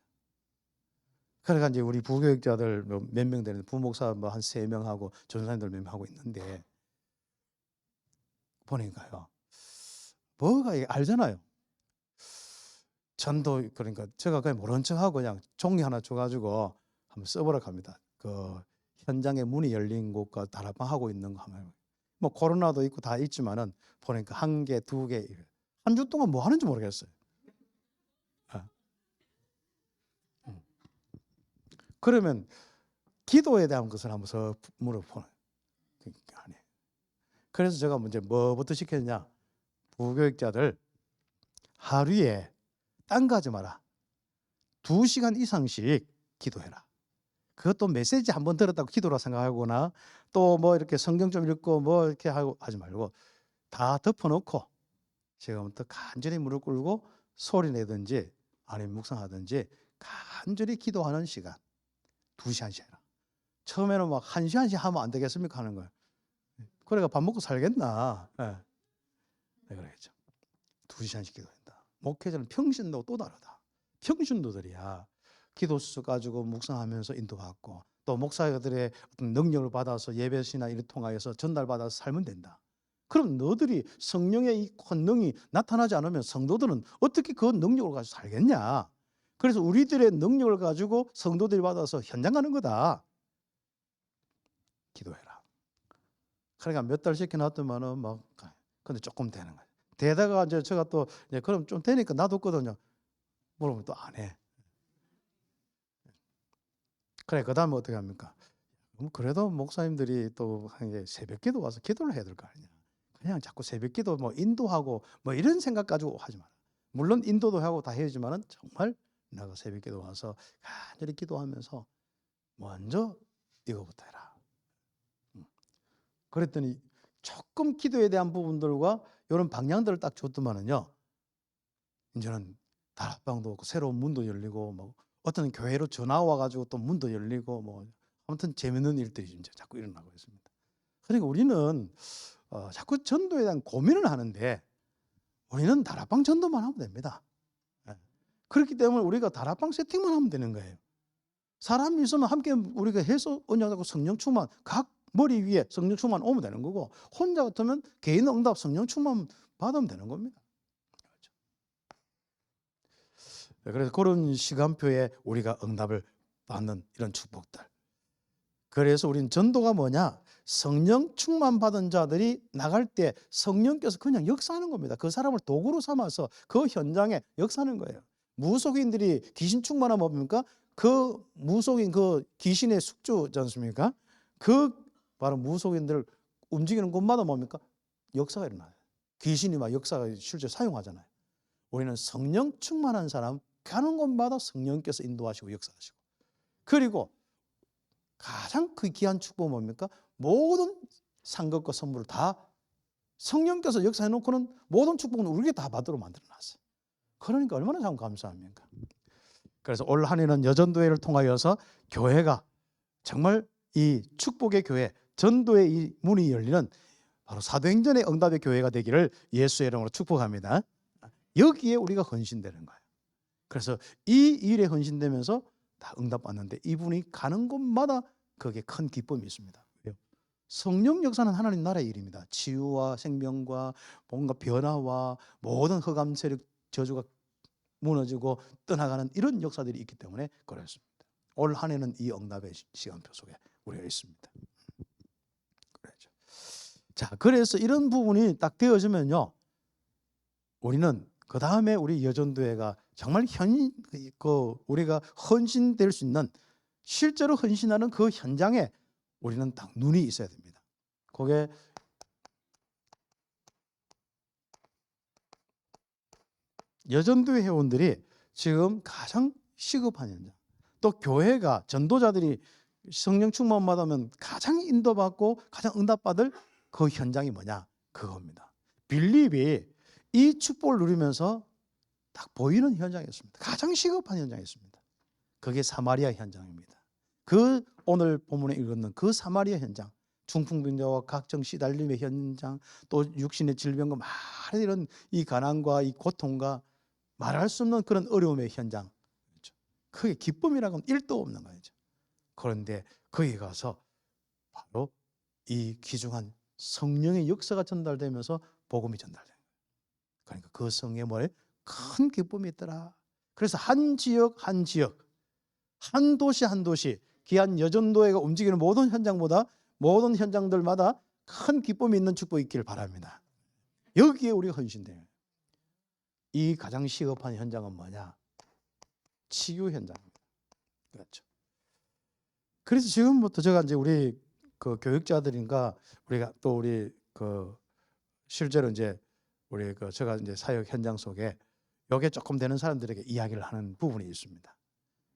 그러니까 이제 우리 부교육자들 몇 명 되는 부목사 뭐 한 3명 하고 전사님들 몇 명 하고 있는데 보니까요 뭐가 알잖아요. 전도 그러니까 제가 그냥 모른 척하고 그냥 종이 하나 줘가지고 한번 써보라고 합니다. 그 현장에 문이 열린 곳과 다락방 하고 있는 거 하면 뭐 코로나도 있고 다 있지만은 보니까 1개, 2개 한 주 동안 뭐 하는지 모르겠어요. 그러면 기도에 대한 것을 한번 더 물어보는. 그래서 제가 먼저 뭐부터 시켰냐? 부교육자들 하루에 딴 거 하지 마라. 2시간 이상씩 기도해라. 그것도 메시지 한번 들었다고 기도라 생각하거나 또 뭐 이렇게 성경 좀 읽고 뭐 이렇게 하고 하지 말고 다 덮어놓고 지금부터 간절히 무릎 꿇고 소리 내든지 아니면 묵상하든지 간절히 기도하는 시간 2시간씩 해라. 처음에는 막 1시간씩 하면 안 되겠습니까 하는 거예요. 그래가 밥 먹고 살겠나. 네. 네, 그러겠죠. 2시간씩 기도한다. 목회자는 평신도 또 다르다. 평신도들이야 기도수 가지고 묵상하면서 인도받고 또 목사들의 어떤 능력을 받아서 예배시나 이를 통하여서 전달받아서 살면 된다. 그럼 너들이 성령의 이 권능이 나타나지 않으면 성도들은 어떻게 그 능력을 가지고 살겠냐. 그래서 우리들의 능력을 가지고 성도들이 받아서 현장 가는 거다. 기도해라. 그러니까 몇 달 시켜놨더만은 막 근데 조금 되는 거예요. 되다가 이제 제가 또 그럼 좀 되니까 놔뒀거든요. 물어보면 또 안 해. 그래 그다음에 어떻게 합니까? 그래도 목사님들이 또 새벽기도 와서 기도를 해야 될 거 아니냐. 그냥 자꾸 새벽기도 뭐 인도하고 뭐 이런 생각 가지고 하지 마라. 물론 인도도 하고 다 해야지만은 정말 내가 새벽기도 와서 간절히 기도하면서 먼저 이거부터 해라. 그랬더니 조금 기도에 대한 부분들과 이런 방향들을 딱 줬더만은요. 이제는 다락방도 없고 새로운 문도 열리고 뭐 어떤 교회로 전화 와가지고 또 문도 열리고 뭐 아무튼 재밌는 일들이 이제 자꾸 일어나고 있습니다. 그러니까 우리는 자꾸 전도에 대한 고민을 하는데 우리는 다락방 전도만 하면 됩니다. 예. 그렇기 때문에 우리가 다락방 세팅만 하면 되는 거예요. 사람이 있으면 함께 우리가 해서 언약하고 성령 충만 각 머리 위에 성령 충만 오면 되는 거고 혼자 같으면 개인 응답 성령 충만 받으면 되는 겁니다. 그래서 그런 시간표에 우리가 응답을 받는 이런 축복들. 그래서 우리는 전도가 뭐냐? 성령 충만 받은 자들이 나갈 때 성령께서 그냥 역사하는 겁니다. 그 사람을 도구로 삼아서 그 현장에 역사하는 거예요. 무속인들이 귀신 충만하면 뭡니까? 그 무속인 그 귀신의 숙주지 않습니까? 그 바로 무속인들을 움직이는 곳마다 뭡니까? 역사가 일어나요. 귀신이 막 역사가 실제 사용하잖아요. 우리는 성령 충만한 사람 가는 곳마다 성령께서 인도하시고 역사하시고 그리고 가장 그 귀한 축복은 뭡니까? 모든 상급과 선물을 다 성령께서 역사해 놓고는 모든 축복은 우리에게 다 받도록 만들어 놨어요. 그러니까 얼마나 참 감사합니까? 그래서 올 한 해는 여전도회를 통하여서 교회가 정말 이 축복의 교회, 전도의 이 문이 열리는 바로 사도행전의 응답의 교회가 되기를 예수의 이름으로 축복합니다. 여기에 우리가 헌신되는 거예요. 그래서 이 일에 헌신되면서 다 응답받는데 이분이 가는 곳마다 거기에 큰 기쁨이 있습니다. 왜요? 성령 역사는 하나님 나라의 일입니다. 치유와 생명과 뭔가 변화와 모든 흑암 세력 저주가 무너지고 떠나가는 이런 역사들이 있기 때문에 그렇습니다. 올 한 해는 이 응답의 시간표 속에 우리가 있습니다. 그렇죠. 자, 그래서 이런 부분이 딱 되어지면요, 우리는 그 다음에 우리 여전도회가 정말 우리가 헌신될 수 있는 실제로 헌신하는 그 현장에 우리는 딱 눈이 있어야 됩니다. 그게 여전도회 회원들이 지금 가장 시급한 현장. 또 교회가 전도자들이 성령 충만 받으면 가장 인도받고 가장 응답받을 그 현장이 뭐냐? 그겁니다. 빌립이 이 축복을 누리면서 딱 보이는 현장이었습니다. 가장 시급한 현장이었습니다. 그게 사마리아 현장입니다. 그 오늘 본문에 읽었는 그 사마리아 현장, 중풍병자와 각종 시달림의 현장, 또 육신의 질병과 많은 이런 이 가난과 이 고통과 말할 수 없는 그런 어려움의 현장, 그렇죠. 그게 기쁨이라고는 1도 없는 거죠. 그런데 거기 가서 바로 이 귀중한 성령의 역사가 전달되면서 복음이 전달돼요. 그러니까 그 성에 뭐래? 큰 기쁨이 있더라. 그래서 한 지역 한 지역, 한 도시 한 도시, 귀한 여전도회가 움직이는 모든 현장보다 모든 현장들마다 큰 기쁨이 있는 축복이 있기를 바랍니다. 여기에 우리가 헌신돼요. 이 가장 시급한 현장은 뭐냐? 치유 현장입니다. 그렇죠. 그래서 지금부터 제가 이제 우리 그 교육자들인가 우리가 또 우리 그 실제로 이제 우리 그 제가 이제 사역 현장 속에 요게 조금 되는 사람들에게 이야기를 하는 부분이 있습니다.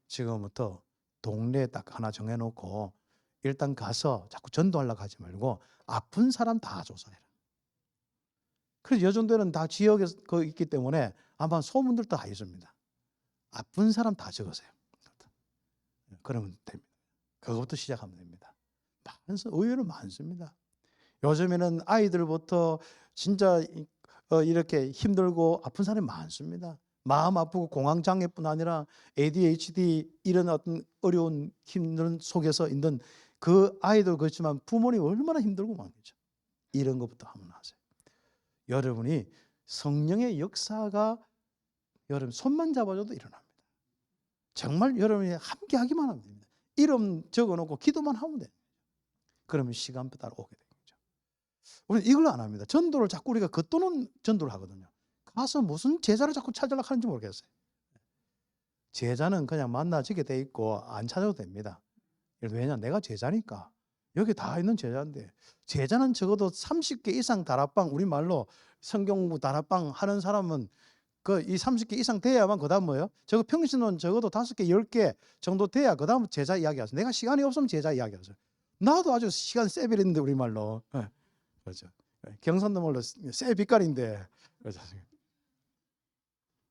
지금부터 동네에 딱 하나 정해놓고 일단 가서 자꾸 전도하려고 하지 말고 아픈 사람 다 조사해라. 그래서 여전도에는 다 지역에 있기 때문에 아마 소문들 다 있습니다. 아픈 사람 다 적으세요. 그러면 됩니다. 그것부터 시작하면 됩니다. 의외로 많습니다. 요즘에는 아이들부터 진짜 이렇게 힘들고 아픈 사람이 많습니다. 마음 아프고 공황장애뿐 아니라 ADHD 이런 어떤 어려운 힘든 속에서 있는 그 아이도 그렇지만 부모님 얼마나 힘들고 많겠죠. 이런 것부터 한번 하세요. 여러분이 성령의 역사가 여러분 손만 잡아줘도 일어납니다. 정말 여러분이 함께 하기만 하면 됩니다. 이름 적어놓고 기도만 하면 돼요. 그러면 시간표 따라 오게 되죠. 우리는 이걸 안 합니다. 전도를 자꾸 우리가 겉도는 전도를 하거든요. 가서 무슨 제자를 자꾸 찾으려고 하는지 모르겠어요. 제자는 그냥 만나지게 돼 있고 안 찾아도 됩니다. 왜냐? 내가 제자니까. 여기 다 있는 제자인데 제자는 적어도 30개 이상 다락방, 우리말로 성경 공부 다락방 하는 사람은 이 30개 이상 돼야만 그다음 뭐예요? 저거 평신은 적어도 5개, 10개 정도 돼야 그다음 제자 이야기하세요. 내가 시간이 없으면 제자 이야기하세요. 나도 아주 시간 세빌인데 우리말로. 그렇죠. 경상도 말로 세 빛깔인데. 그렇죠.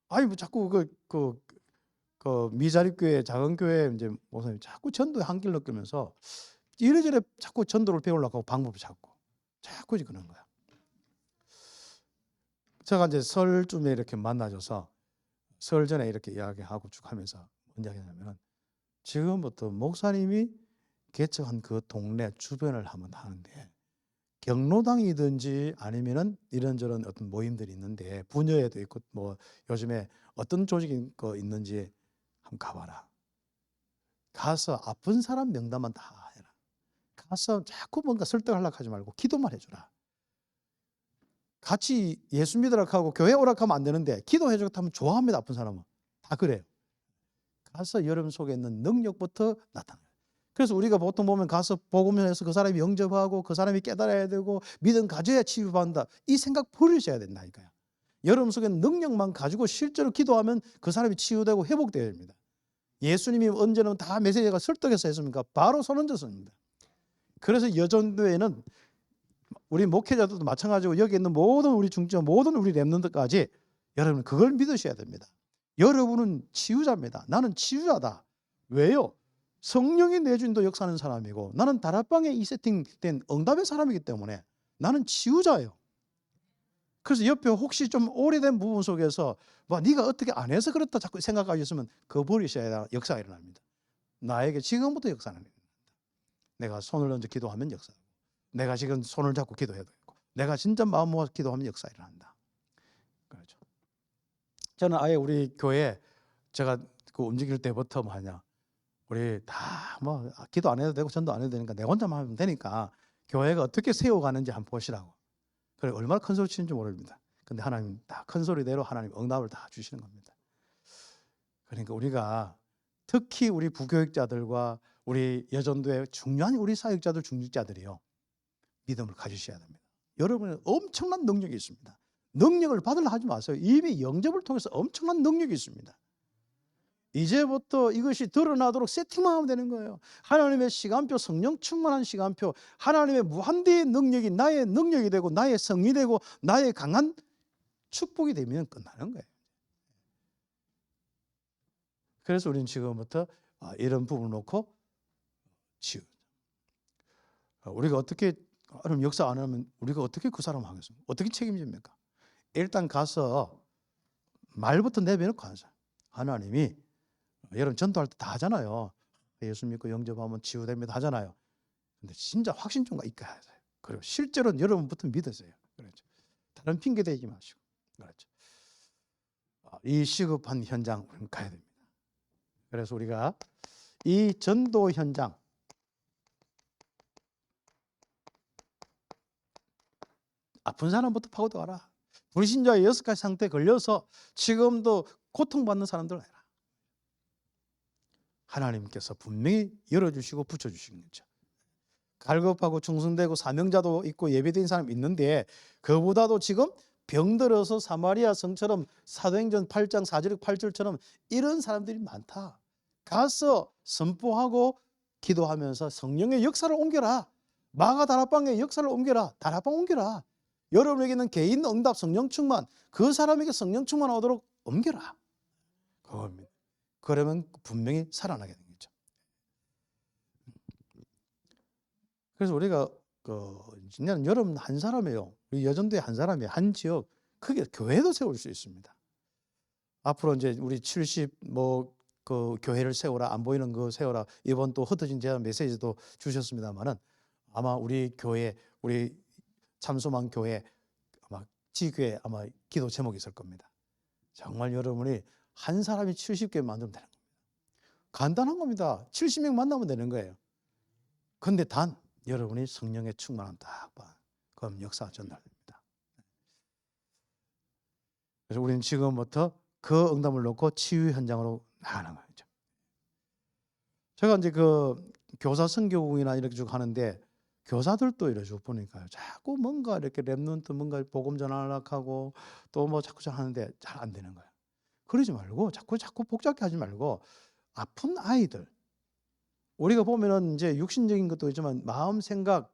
아니 뭐 자꾸 그 미자립교회 작은 교회 이제 목사님 자꾸 전도에 한길 느끼면서 이래저래 자꾸 전도를 배우려고 하고 방법을 찾고 자꾸 그런 거야. 제가 이제 설쯤에 이렇게 만나줘서 설 전에 이렇게 이야기하고 쭉 하면서 뭔 이야기냐면은 지금부터 목사님이 개척한 그 동네 주변을 한번 하는데 경로당이든지 아니면은 이런저런 어떤 모임들이 있는데 부녀회도 있고 뭐 요즘에 어떤 조직이 있는지 한번 가봐라. 가서 아픈 사람 명단만 다 해라. 가서 자꾸 뭔가 설득하려고 하지 말고 기도만 해주라. 같이 예수 믿으라고 하고 교회 오라고 하면 안 되는데 기도해주고 하면 좋아합니다. 아픈 사람은. 다 그래요. 가서 여러분 속에 있는 능력부터 나타나요. 그래서 우리가 보통 보면 가서 복음에서 그 사람이 영접하고 그 사람이 깨달아야 되고 믿음 가져야 치유받는다. 이 생각 버리셔야 된다니까요. 여러분 속에 능력만 가지고 실제로 기도하면 그 사람이 치유되고 회복되어야 됩니다. 예수님이 언제는 다 메시지가 설득해서 했습니까? 바로 손 얹었습니다. 그래서 여전도에는 우리 목회자들도 마찬가지고 여기 있는 모든 우리 중직자 모든 우리 렘넌트까지 여러분 그걸 믿으셔야 됩니다. 여러분은 치유자입니다. 나는 치유자다. 왜요? 성령이 내주인도 역사하는 사람이고 나는 다락방에 이 세팅된 응답의 사람이기 때문에 나는 치유자예요. 그래서 옆에 혹시 좀 오래된 부분 속에서 네가 어떻게 안 해서 그렇다 자꾸 생각하셨으면 그거 버리셔야 역사가 일어납니다. 나에게 지금부터 역사는 일어납니다. 내가 손을 얹어 기도하면 역사. 내가 지금 손을 잡고 기도해도 되고 내가 진짜 마음 모아서 기도하면 역사 일어난다. 그렇죠. 저는 아예 우리 교회 제가 움직일 때부터 우리 다 기도 안 해도 되고 전도 안 해도 되니까 내 혼자만 하면 되니까 교회가 어떻게 세워가는지 한번 보시라고. 그래 얼마나 큰 소리 치는지 모릅니다. 근데 하나님 다 큰 소리대로 하나님 응답을 다 주시는 겁니다. 그러니까 우리가 특히 우리 부교육자들과 우리 여전도의 중요한 우리 사역자들 중직자들이요 믿음을 가지셔야 됩니다. 여러분은 엄청난 능력이 있습니다. 능력을 받으려 하지 마세요. 이미 영접을 통해서 엄청난 능력이 있습니다. 이제부터 이것이 드러나도록 세팅만 하면 되는 거예요. 하나님의 시간표, 성령 충만한 시간표, 하나님의 무한대의 능력이 나의 능력이 되고 나의 성이 되고 나의 강한 축복이 되면 끝나는 거예요. 그래서 우리는 지금부터 이런 부분을 놓고 치유. 우리가 어떻게 역사 안 하면 우리가 어떻게 그 사람을 하겠습니까? 어떻게 책임집니까? 일단 가서 말부터 내뱉고 하자. 하나님이 여러분 전도할 때 다 하잖아요. 예수 믿고 영접하면 치유됩니다 하잖아요. 근데 진짜 확신점과 있게 하세요. 그리고 실제로 여러분부터 믿으세요. 그렇죠. 다른 핑계 대지 마시고. 그렇죠. 이 시급한 현장 우리는 가야 됩니다. 그래서 우리가 이 전도 현장 아픈 사람부터 파고들어가라. 불신자의 6가지 상태에 걸려서 지금도 고통받는 사람들 해라. 하나님께서 분명히 열어주시고 붙여주신 거죠. 갈급하고 충성되고 사명자도 있고 예배된 사람이 있는데 그보다도 지금 병들어서 사마리아 성처럼 사도행전 8장 4절 8절처럼 이런 사람들이 많다. 가서 선포하고 기도하면서 성령의 역사를 옮겨라. 마가다락방의 역사를 옮겨라. 다락방 옮겨라. 여러분에게는 개인 응답 성령 충만, 그 사람에게 성령 충만 오도록 옮겨라. 그겁니다. 그러면 분명히 살아나게 되는 거죠. 그래서 우리가 그냥 여러분 한 사람이에요. 우리 여전도의 한 사람이 한 지역 크게 교회도 세울 수 있습니다. 앞으로 이제 우리 70 그 교회를 세워라, 안 보이는 거 세워라. 이번 또 흩어진 제가 메시지도 주셨습니다만은 아마 우리 교회, 우리 참소만 교회 아마 지교회 아마 기도 제목이 있을 겁니다. 정말 여러분이 한 사람이 70개 만들면 되는 겁니다. 간단한 겁니다. 70명 만나면 되는 거예요. 근데 단 여러분이 성령의 충만함 딱 봐. 그럼 역사가 전달됩니다. 그래서 우리는 지금부터 그 응답을 놓고 치유 현장으로 나가는 거죠. 제가 이제 그 교사 선교국이나 이렇게 쭉 하는데 교사들도 이렇게 쭉 보니까요. 자꾸 뭔가 이렇게 랩런트 뭔가 복음 전하려고 하고 또 뭐 자꾸 하는데 잘 안 되는 거예요. 그러지 말고 자꾸 복잡하게 하지 말고 아픈 아이들, 우리가 보면은 이제 육신적인 것도 있지만 마음 생각,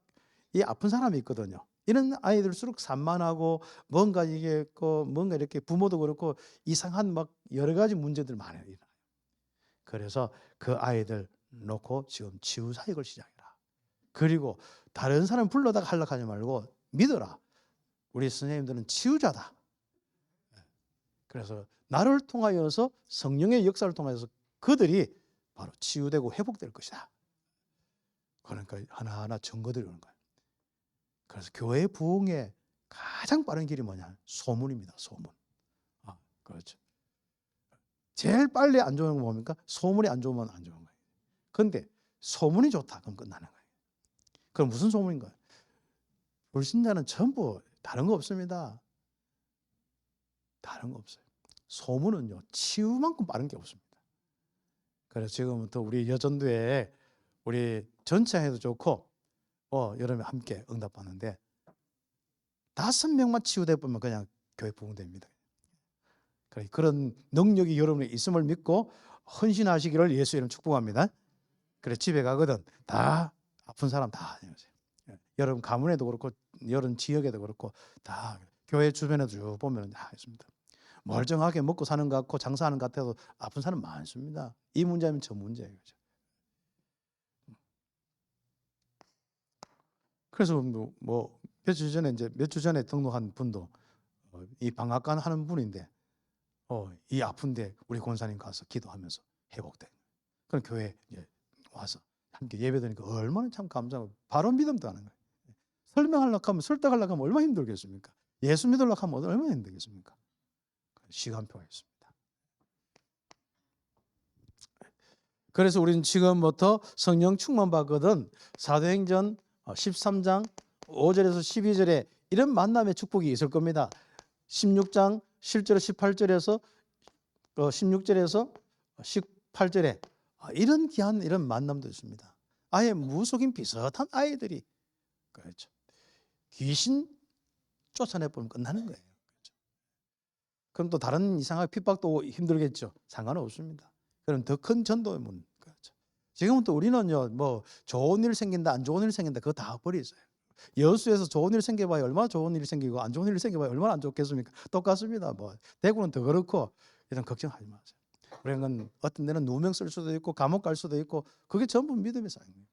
이 아픈 사람이 있거든요. 이런 아이들수록 산만하고 뭔가 이게 뭔가 이렇게 부모도 그렇고 이상한 막 여러 가지 문제들 많아요. 그래서 그 아이들 놓고 지금 치유 사역을 시작해라. 그리고 다른 사람 불러다가 하려고 하지 말고 믿어라. 우리 선생님들은 치유자다. 그래서 나를 통하여서 성령의 역사를 통해서 그들이 바로 치유되고 회복될 것이다. 그러니까 하나하나 증거들이 오는 거예요. 그래서 교회 부흥의 가장 빠른 길이 뭐냐? 소문입니다. 소문. 그렇죠. 제일 빨리 안 좋은 건 뭡니까? 소문이 안 좋으면 안 좋은 거예요. 그런데 소문이 좋다 그럼 끝나는 거예요. 그럼 무슨 소문인가요? 불신자는 전부 다른 거 없습니다. 다른 거 없어요. 소문은요, 치유만큼 빠른 게 없습니다. 그래서 지금부터 우리 여전도에 우리 전체 해도 좋고 여러분 함께 응답하는데 5명만 치유돼 보면 그냥 교회 부흥됩니다. 그런 능력이 여러분에 있음을 믿고 헌신하시기를 예수 이름 축복합니다. 그래 집에 가거든 다 아픈 사람 다 안녕하세요. 여러분 가문에도 그렇고 여러분 지역에도 그렇고 다 교회 주변에도 쭉 보면 다 있습니다. 멀쩡하게 먹고 사는 것 같고 장사하는 것 같아도 아픈 사람 많습니다. 이 문제면 저 문제예요. 그래서 뭐 몇 주 전에 등록한 분도 이 방앗간 하는 분인데 이 아픈데 우리 권사님 가서 기도하면서 회복돼. 그럼 교회 이제 와서 함께 예배드리니까 얼마나 참 감사하고 바로 믿음도 하는 거예요. 설명하려고 하면 설득하려고 하면 얼마나 힘들겠습니까? 예수 믿으려고 하면 얼마나 힘들겠습니까? 시간표가 있습니다. 그래서 우리는 지금부터 성령 충만 받거든 사도행전 13장 5절에서 12절에 이런 만남의 축복이 있을 겁니다. 16장 실제로 18절에서 16절에서 18절에 이런 귀한 이런 만남도 있습니다. 아예 무속인 비슷한 아이들이 그렇죠. 귀신 쫓아내보면 끝나는 거예요. 그렇죠. 그럼 또 다른 이상하게 핍박도 힘들겠죠. 상관없습니다. 그럼 더 큰 전도의 문. 그렇죠. 지금은 또 우리는요, 뭐 좋은 일 생긴다, 안 좋은 일 생긴다, 그거 다 버리세요. 여수에서 좋은 일 생겨봐야 얼마나 좋은 일이 생기고 안 좋은 일 생겨봐야 얼마나 안 좋겠습니까? 똑같습니다. 뭐 대구는 더 그렇고 이런 걱정하지 마세요. 우리는 어떤 데는 누명 쓸 수도 있고 감옥 갈 수도 있고 그게 전부 믿음의 사역입니다.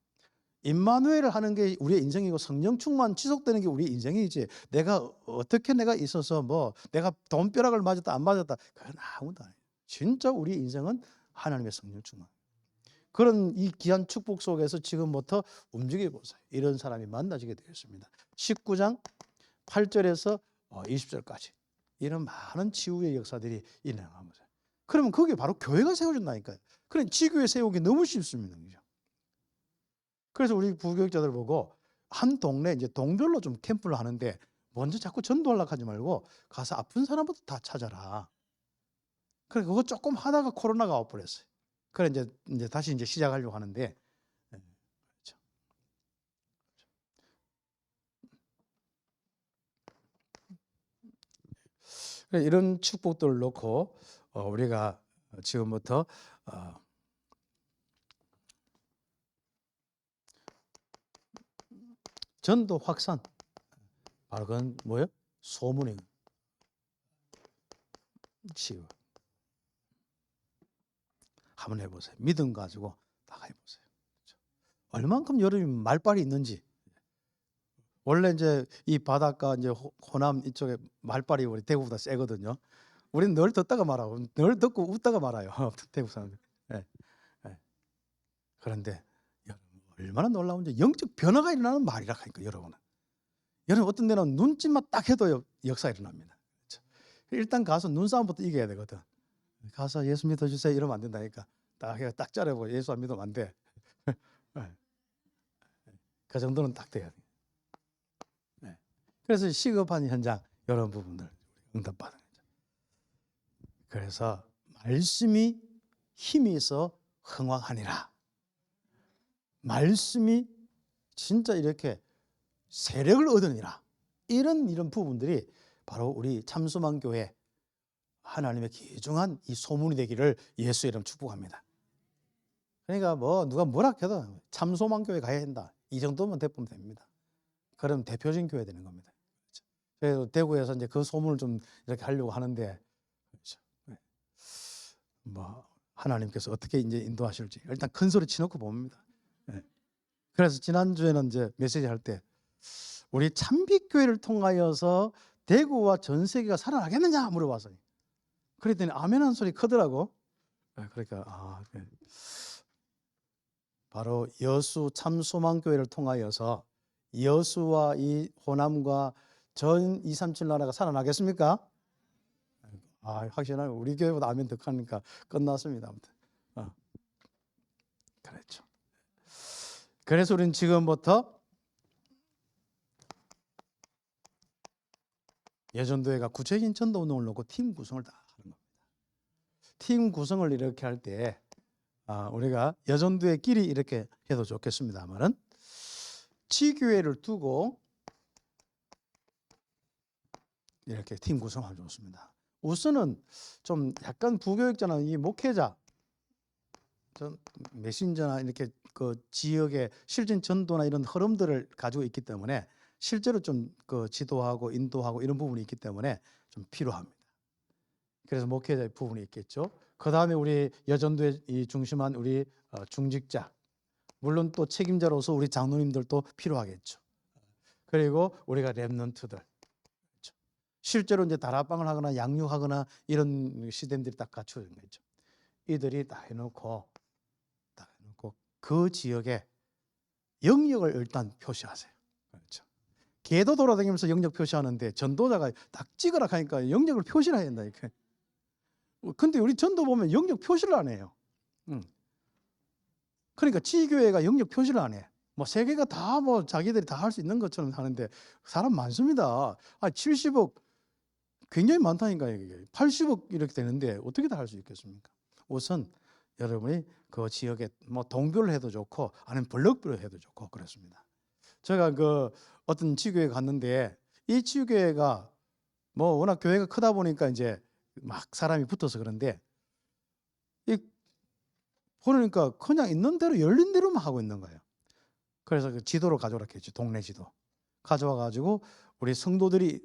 임마누엘을 하는 게 우리의 인생이고 성령 충만 지속되는 게 우리의 인생이지. 내가 어떻게 내가 있어서 뭐 내가 돈벼락을 맞았다 안 맞았다 그건 아무도 아니에요. 진짜 우리 인생은 하나님의 성령 충만. 그런 이 귀한 축복 속에서 지금부터 움직여 보세요. 이런 사람이 만나지게 되었습니다. 19장 8절에서 20절까지 이런 많은 치유의 역사들이 일어나면서 그러면 그게 바로 교회가 세워진다니까요. 그럼 지교회 세우기 너무 쉽습니다. 그죠? 그래서 우리 부교육자들 보고 한 동네 이제 동별로 좀 캠프를 하는데 먼저 자꾸 전도하려고 하지 말고 가서 아픈 사람부터 다 찾아라. 그래 그거 조금 하다가 코로나가 와버렸어요. 그래 이제 다시 이제 시작하려고 하는데 그렇죠. 이런 축복들을 놓고 우리가 지금부터 전도 확산. 바로 그건 뭐예요? 소문이 치유. 한번 해보세요. 믿음 가지고 딱 해보세요. 얼만큼 여러분이 말빨이 있는지. 원래 이제 이 바닷가 이제 호남 이쪽에 말빨이 우리 대구보다 세거든요. 우리는 늘 듣다가 말하고 늘 듣고 웃다가 말아요. 대구 사람들. 네. 네. 그런데 여러분 얼마나 놀라운지 영적 변화가 일어나는 말이라 하니까 여러분은. 여러분 어떤 데는 눈짓만 딱 해도 역사 일어납니다. 그렇죠? 일단 가서 눈싸움부터 이겨야 되거든. 가서 예수 믿어주세요 이러면 안 된다니까. 딱 자르고 예수 안 믿으면 안 돼. 그 정도는 딱 돼야 돼. 네. 그래서 시급한 현장 이런 부분들 응답받는 거죠. 그래서 말씀이 힘이 있어 흥왕하니라. 말씀이 진짜 이렇게 세력을 얻으니라. 이런 부분들이 바로 우리 참소망교회 하나님의 귀중한 이 소문이 되기를 예수의 이름 축복합니다. 그러니까 뭐 누가 뭐라 해도 참소망교회 가야 한다. 이 정도면 대부분 됩니다. 그럼 대표적인 교회 되는 겁니다. 그래서 대구에서 이제 그 소문을 좀 이렇게 하려고 하는데, 그렇죠. 뭐 하나님께서 어떻게 이제 인도하실지 일단 큰 소리 치놓고 봅니다. 그래서 지난주에는 이제 메시지 할 때 우리 참빛교회를 통하여서 대구와 전 세계가 살아나겠느냐 물어봤어요. 그랬더니 아멘 한 소리 크더라고. 그러니까 바로 여수 참소망교회를 통하여서 여수와 이 호남과 전 237 나라가 살아나겠습니까? 확실하게 우리 교회보다 아멘 더 하니까 끝났습니다. 아무튼 그렇죠. 그래서 우리는 지금부터 예전도회가 구체적인 전도 운동을 놓고 팀 구성을 다 하는 겁니다. 팀 구성을 이렇게 할 때 우리가 여전도회끼리 이렇게 해도 좋겠습니다만은 지교회를 두고 이렇게 팀 구성하면 좋습니다. 우선은 좀 약간 부교육자나 이 목회자, 메신저나 이렇게 그 지역의 실전 전도나 이런 흐름들을 가지고 있기 때문에 실제로 좀 그 지도하고 인도하고 이런 부분이 있기 때문에 좀 필요합니다. 그래서 목회자의 부분이 있겠죠. 그 다음에 우리 여전도에 중심한 우리 중직자, 물론 또 책임자로서 우리 장로님들도 필요하겠죠. 그리고 우리가 렘넌트들, 그렇죠. 실제로 이제 다락방을 하거나 양육하거나 이런 시스템들이 딱 갖춰진 거죠. 이들이 다 해놓고 그 지역에 영역을 일단 표시하세요. 그렇죠. 개도 돌아다니면서 영역 표시하는데 전도자가 딱 찍으라 하니까 영역을 표시를 해야 된다. 이렇게. 근데 우리 전도 보면 영역 표시를 안 해요. 그러니까 지교회가 영역 표시를 안 해. 뭐 세계가 다 뭐 자기들이 다 할 수 있는 것처럼 하는데 사람 많습니다. 70억 굉장히 많다니까요. 이게 80억 이렇게 되는데 어떻게 다 할 수 있겠습니까? 우선 여러분이 그 지역에 뭐 동교를 해도 좋고 아니면 블록별로 해도 좋고 그렇습니다. 제가 그 어떤 지교회 갔는데 이 지교회가 뭐 워낙 교회가 크다 보니까 이제 막 사람이 붙어서 그런데 이 보니까 그냥 있는 대로 열린 대로만 하고 있는 거예요. 그래서 그 지도를 가져오라 했죠. 동네 지도 가져와 가지고 우리 성도들이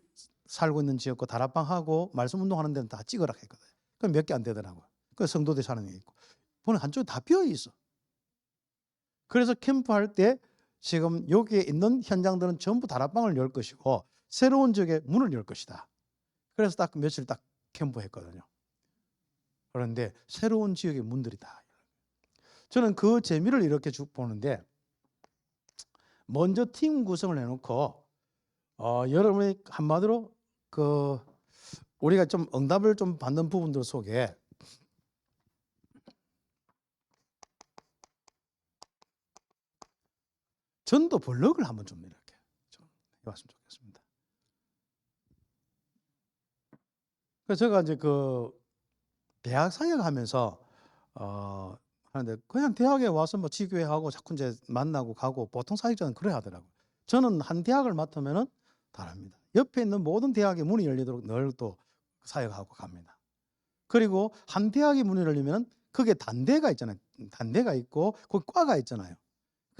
살고 있는 지역과 다락방하고 말씀 운동하는 데는 다 찍으라 했거든요. 그럼 몇 개 안 되더라고요. 그 성도들이 사는 게 있고 보는 한쪽에 다 비어 있어. 그래서 캠프할 때 지금 여기에 있는 현장들은 전부 다락방을 열 것이고 새로운 지역에 문을 열 것이다. 그래서 딱 며칠 딱 캠프했거든요. 그런데 새로운 지역의 문들이 다 저는 그 재미를 이렇게 쭉 보는데 먼저 팀 구성을 해놓고 여러분이 한마디로 그 우리가 좀 응답을 좀 받는 부분들 속에 전도 블록을 한번 좀 이렇게 좀 해봤으면 좋겠습니다. 그래서 제가 이제 그 대학 사역하면서 하는데 그냥 대학에 와서 뭐 지교회하고 자꾸 이제 만나고 가고 보통 사역자는 그래 하더라고요. 저는 한 대학을 맡으면은 다릅니다. 옆에 있는 모든 대학의 문이 열리도록 늘 또 사역하고 갑니다. 그리고 한 대학의 문이 열리면 그게 단대가 있잖아요. 단대가 있고 거기 과가 있잖아요.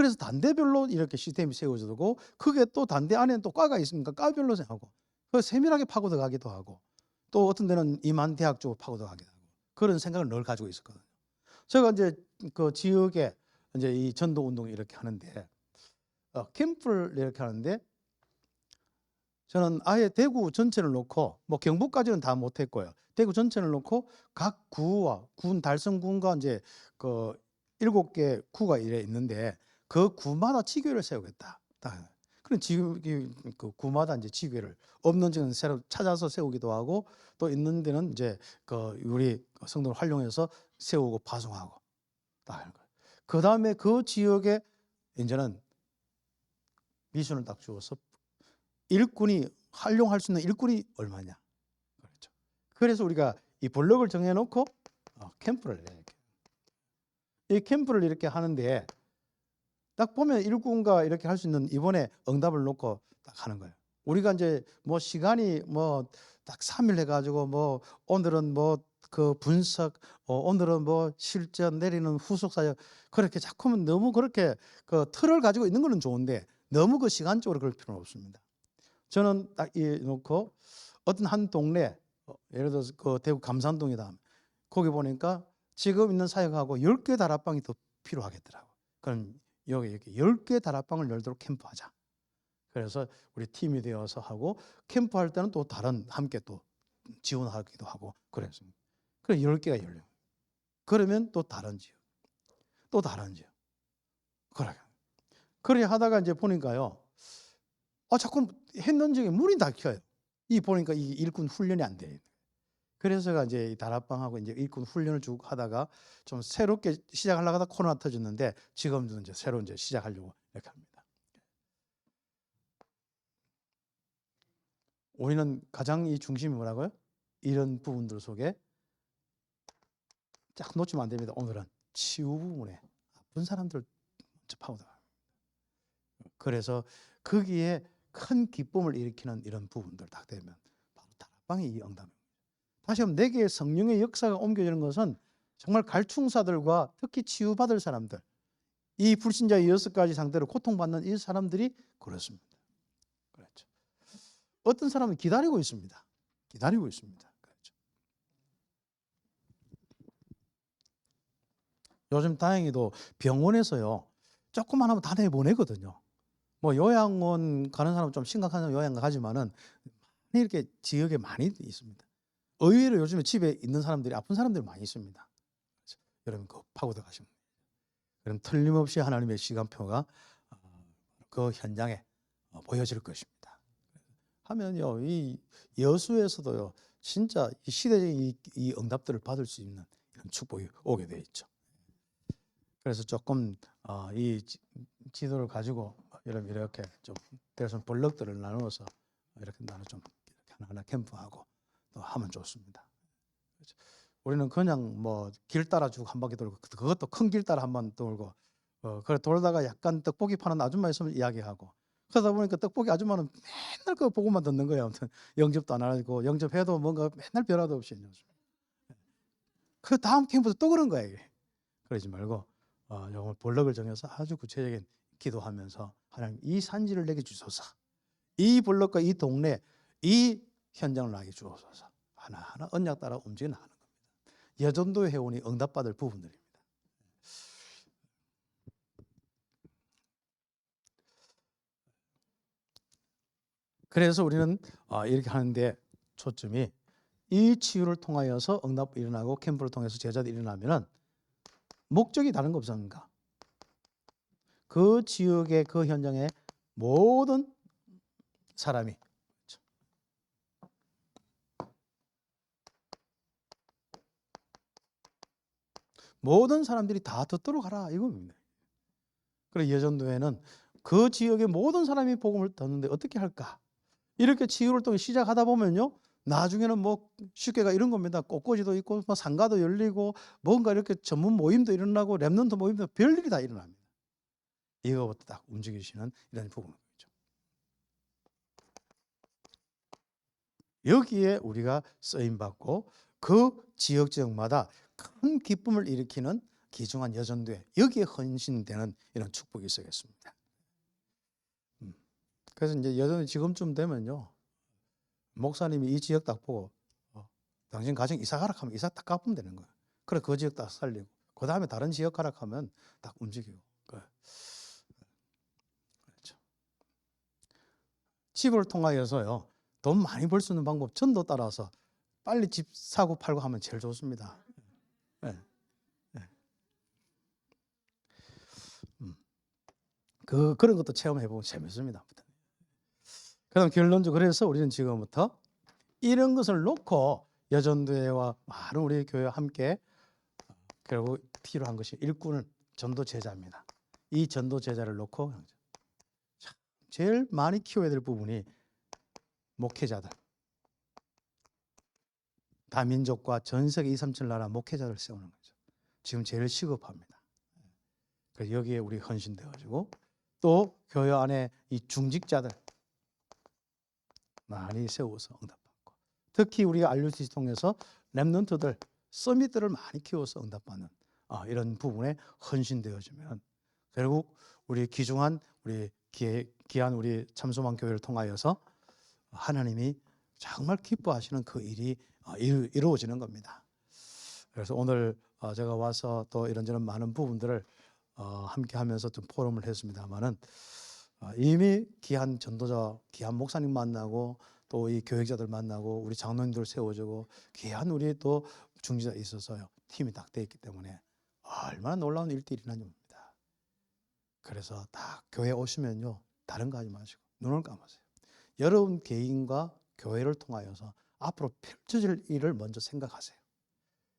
그래서 단대별로 이렇게 시스템이 세워지고 그게 또 단대 안에는 또 과가 있으니까 과별로 하고 그 세밀하게 파고 들어가기도 하고 또 어떤 데는 임한대학 쪽으로 파고 들어가기도 하고 그런 생각을 늘 가지고 있었거든요. 제가 이제 그 지역에 이제 이 전도 운동을 이렇게 하는데 캠프를 이렇게 하는데 저는 아예 대구 전체를 놓고 뭐 경북까지는 다 못했고요. 대구 전체를 놓고 각 구와 군 달성군과 이제 그 7개 구가 이래 있는데 그 구마다 지교회를 세우겠다. 그런 그 구마다 이제 지교회를 없는 데는 새로 찾아서 세우기도 하고 또 있는 데는 이제 그 우리 성도를 활용해서 세우고 파송하고 딱 하는 거예요. 그 다음에 그 지역에 이제는 미션을 딱 주어서 일꾼이 활용할 수 있는 일꾼이 얼마냐. 그렇죠. 그래서 우리가 이 블록을 정해놓고 캠프를 이렇게 이 캠프를 이렇게 하는데 딱 보면 일꾼과 이렇게 할 수 있는 이번에 응답을 놓고 딱 하는 거예요. 우리가 이제 뭐 시간이 뭐 딱 3일 해가지고 뭐 오늘은 뭐 그 분석, 오늘은 뭐 실전 내리는 후속 사역 그렇게 자꾸만 너무 그렇게 그 틀을 가지고 있는 거는 좋은데 너무 그 시간적으로 그럴 필요는 없습니다. 저는 딱 놓고 어떤 한 동네 예를 들어서 그 대구 감산동이다. 거기 보니까 지금 있는 사역하고 10개 다락방이 더 필요하겠더라고. 그럼 여기 이렇게 10개 다락방을 열도록 캠프하자. 그래서 우리 팀이 되어서 하고 캠프할 때는 또 다른 함께 또 지원하기도 하고 그랬습니다. 그래 10개가 열려요. 그러면 또 다른 지역. 또 다른 지역. 그래 하다가 이제 보니까요. 자꾸 했는 중에 물이 닥쳐요. 이 보니까 이 일꾼 훈련이 안 돼. 그래서 이제 다락방하고 이제 일꾼 훈련을 쭉 하다가 좀 새롭게 시작하려고 하다 코로나 터졌는데 지금도 이제 새로 이제 시작하려고 이렇게 합니다. 우리는 가장 이 중심이 뭐라고요? 이런 부분들 속에 쫙 놓치면 안 됩니다. 오늘은 치유 부분에 아픈 사람들 먼저 파고들어요. 그래서 거기에 큰 기쁨을 일으키는 이런 부분들 딱 되면 바로 다락방이 이 응답입니다. 다시 한번 내게 성령의 역사가 옮겨지는 것은 정말 갈충사들과 특히 치유받을 사람들, 이 불신자의 6가지 상태로 고통받는 이 사람들이 그렇습니다. 그렇죠. 어떤 사람은 기다리고 있습니다. 기다리고 있습니다. 그렇죠. 요즘 다행히도 병원에서요, 조금만 하면 다 내보내거든요. 뭐 요양원 가는 사람은 좀 심각한 사람 요양 가지만은 이렇게 지역에 많이 있습니다. 의외로 요즘에 집에 있는 사람들이 아픈 사람들이 많이 있습니다. 그렇죠. 여러분 그 파고들 가시면 그럼 틀림없이 하나님의 시간표가 그 현장에 보여질 것입니다. 하면요, 이 여수에서도요, 진짜 이 시대적인 이 응답들을 받을 수 있는 이런 축복이 오게 돼 있죠. 그래서 조금 이 지도를 가지고 여러분 이렇게 좀 그래서 블럭들을 나누어서 이렇게 나눠 좀 이렇게 하나하나 캠프하고 또 하면 좋습니다. 그렇죠. 우리는 그냥 뭐 길 따라 쭉 한 바퀴 돌고 그것도 큰 길 따라 한 번 돌고 그래 돌다가 약간 떡볶이 파는 아줌마 있으면 이야기하고 그러다 보니까 떡볶이 아줌마는 맨날 그거 보고만 듣는 거예요. 아무튼 영접도 안 하고 영접해도 뭔가 맨날 변화도 없이 그 다음 캠프도 또 그런 거예요. 그러지 말고 영을 볼록을 정해서 아주 구체적인 기도하면서 하나님 이 산지를 내게 주소서. 이 볼록과 이 동네 이 현장을 나에게 주옵소서. 하나하나 언약 따라 움직여 나가는 겁니다. 여전도의 회원이 응답받을 부분들입니다. 그래서 우리는 이렇게 하는데 초점이 이 치유를 통하여서 응답이 일어나고 캠프를 통해서 제자들이 일어나면은 목적이 다른 거 없습니까? 그 지역의 그 현장의 모든 사람이 모든 사람들이 다 듣도록 하라 이겁니다. 그래서 예전도에는 그 지역의 모든 사람이 복음을 듣는데 어떻게 할까? 이렇게 치유를 통해 시작하다 보면요. 나중에는 뭐 쉽게가 이런 겁니다. 꽃꽂이도 있고 뭐 상가도 열리고 뭔가 이렇게 전문 모임도 일어나고 랩런트 모임도 별일이 다 일어납니다. 이거부터 딱 움직이시는 이런 부분이죠. 여기에 우리가 쓰임 받고 그 지역마다 큰 기쁨을 일으키는 귀중한 여전도회 여기에 헌신되는 이런 축복이 있어야겠습니다. 그래서 이제 여전히 지금쯤 되면요, 목사님이 이 지역 딱 보고 당신 가정 이사 가라 하면 이사 딱 갚으면 되는 거예요. 그래 그 지역 딱 살리고 그 다음에 다른 지역 가라 하면 딱 움직이고. 그렇죠. 집을 통하여서요 돈 많이 벌 수 있는 방법 전도 따라서 빨리 집 사고 팔고 하면 제일 좋습니다. 네. 네. 그런 것도 체험해 보면 재밌습니다. 그다음 결론적으로 그래서 우리는 지금부터 이런 것을 놓고 여전도회와 많은 우리 교회와 함께 결국 필요한 것이 일꾼은 전도 제자입니다. 이 전도 제자를 놓고 제일 많이 키워야 될 부분이 목회자들, 다민족과 전 세계 2, 3천 나라 목회자를 세우는 거죠. 지금 제일 시급합니다. 그래서 여기에 우리 헌신되어가지고 또 교회 안에 이 중직자들 많이 세워서 응답받고, 특히 우리가 RUTC 통해서 렘넌트들, 서밋들을 많이 키워서 응답받는 이런 부분에 헌신되어지면 결국 우리 귀중한 우리 귀한 우리 참소만 교회를 통하여서 하나님이 정말 기뻐하시는 그 일이 이루어지는 겁니다. 그래서 오늘 제가 와서 또 이런저런 많은 부분들을 함께 하면서 좀 포럼을 했습니다만은 이미 귀한 전도자, 귀한 목사님 만나고 또 이 교역자들 만나고 우리 장로님들 세워주고 귀한 우리 또 중지자 있어서요 팀이 딱 돼 있기 때문에 얼마나 놀라운 일들이 일어납니다. 그래서 딱 교회 오시면요 다른 거 하지 마시고 눈을 감으세요. 여러분 개인과 교회를 통하여서 앞으로 펼쳐질 일을 먼저 생각하세요.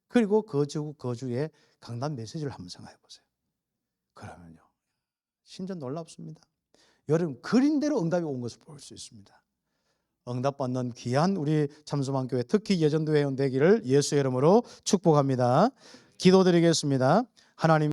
그리고 거주의 강단 메시지를 한번 생각해 보세요. 그러면요 진짜 놀랍습니다. 여러분 그린 대로 응답이 온 것을 볼 수 있습니다. 응답받는 귀한 우리 참소만 교회 특히 여전도회 회원 되기를 예수의 이름으로 축복합니다. 기도드리겠습니다. 하나님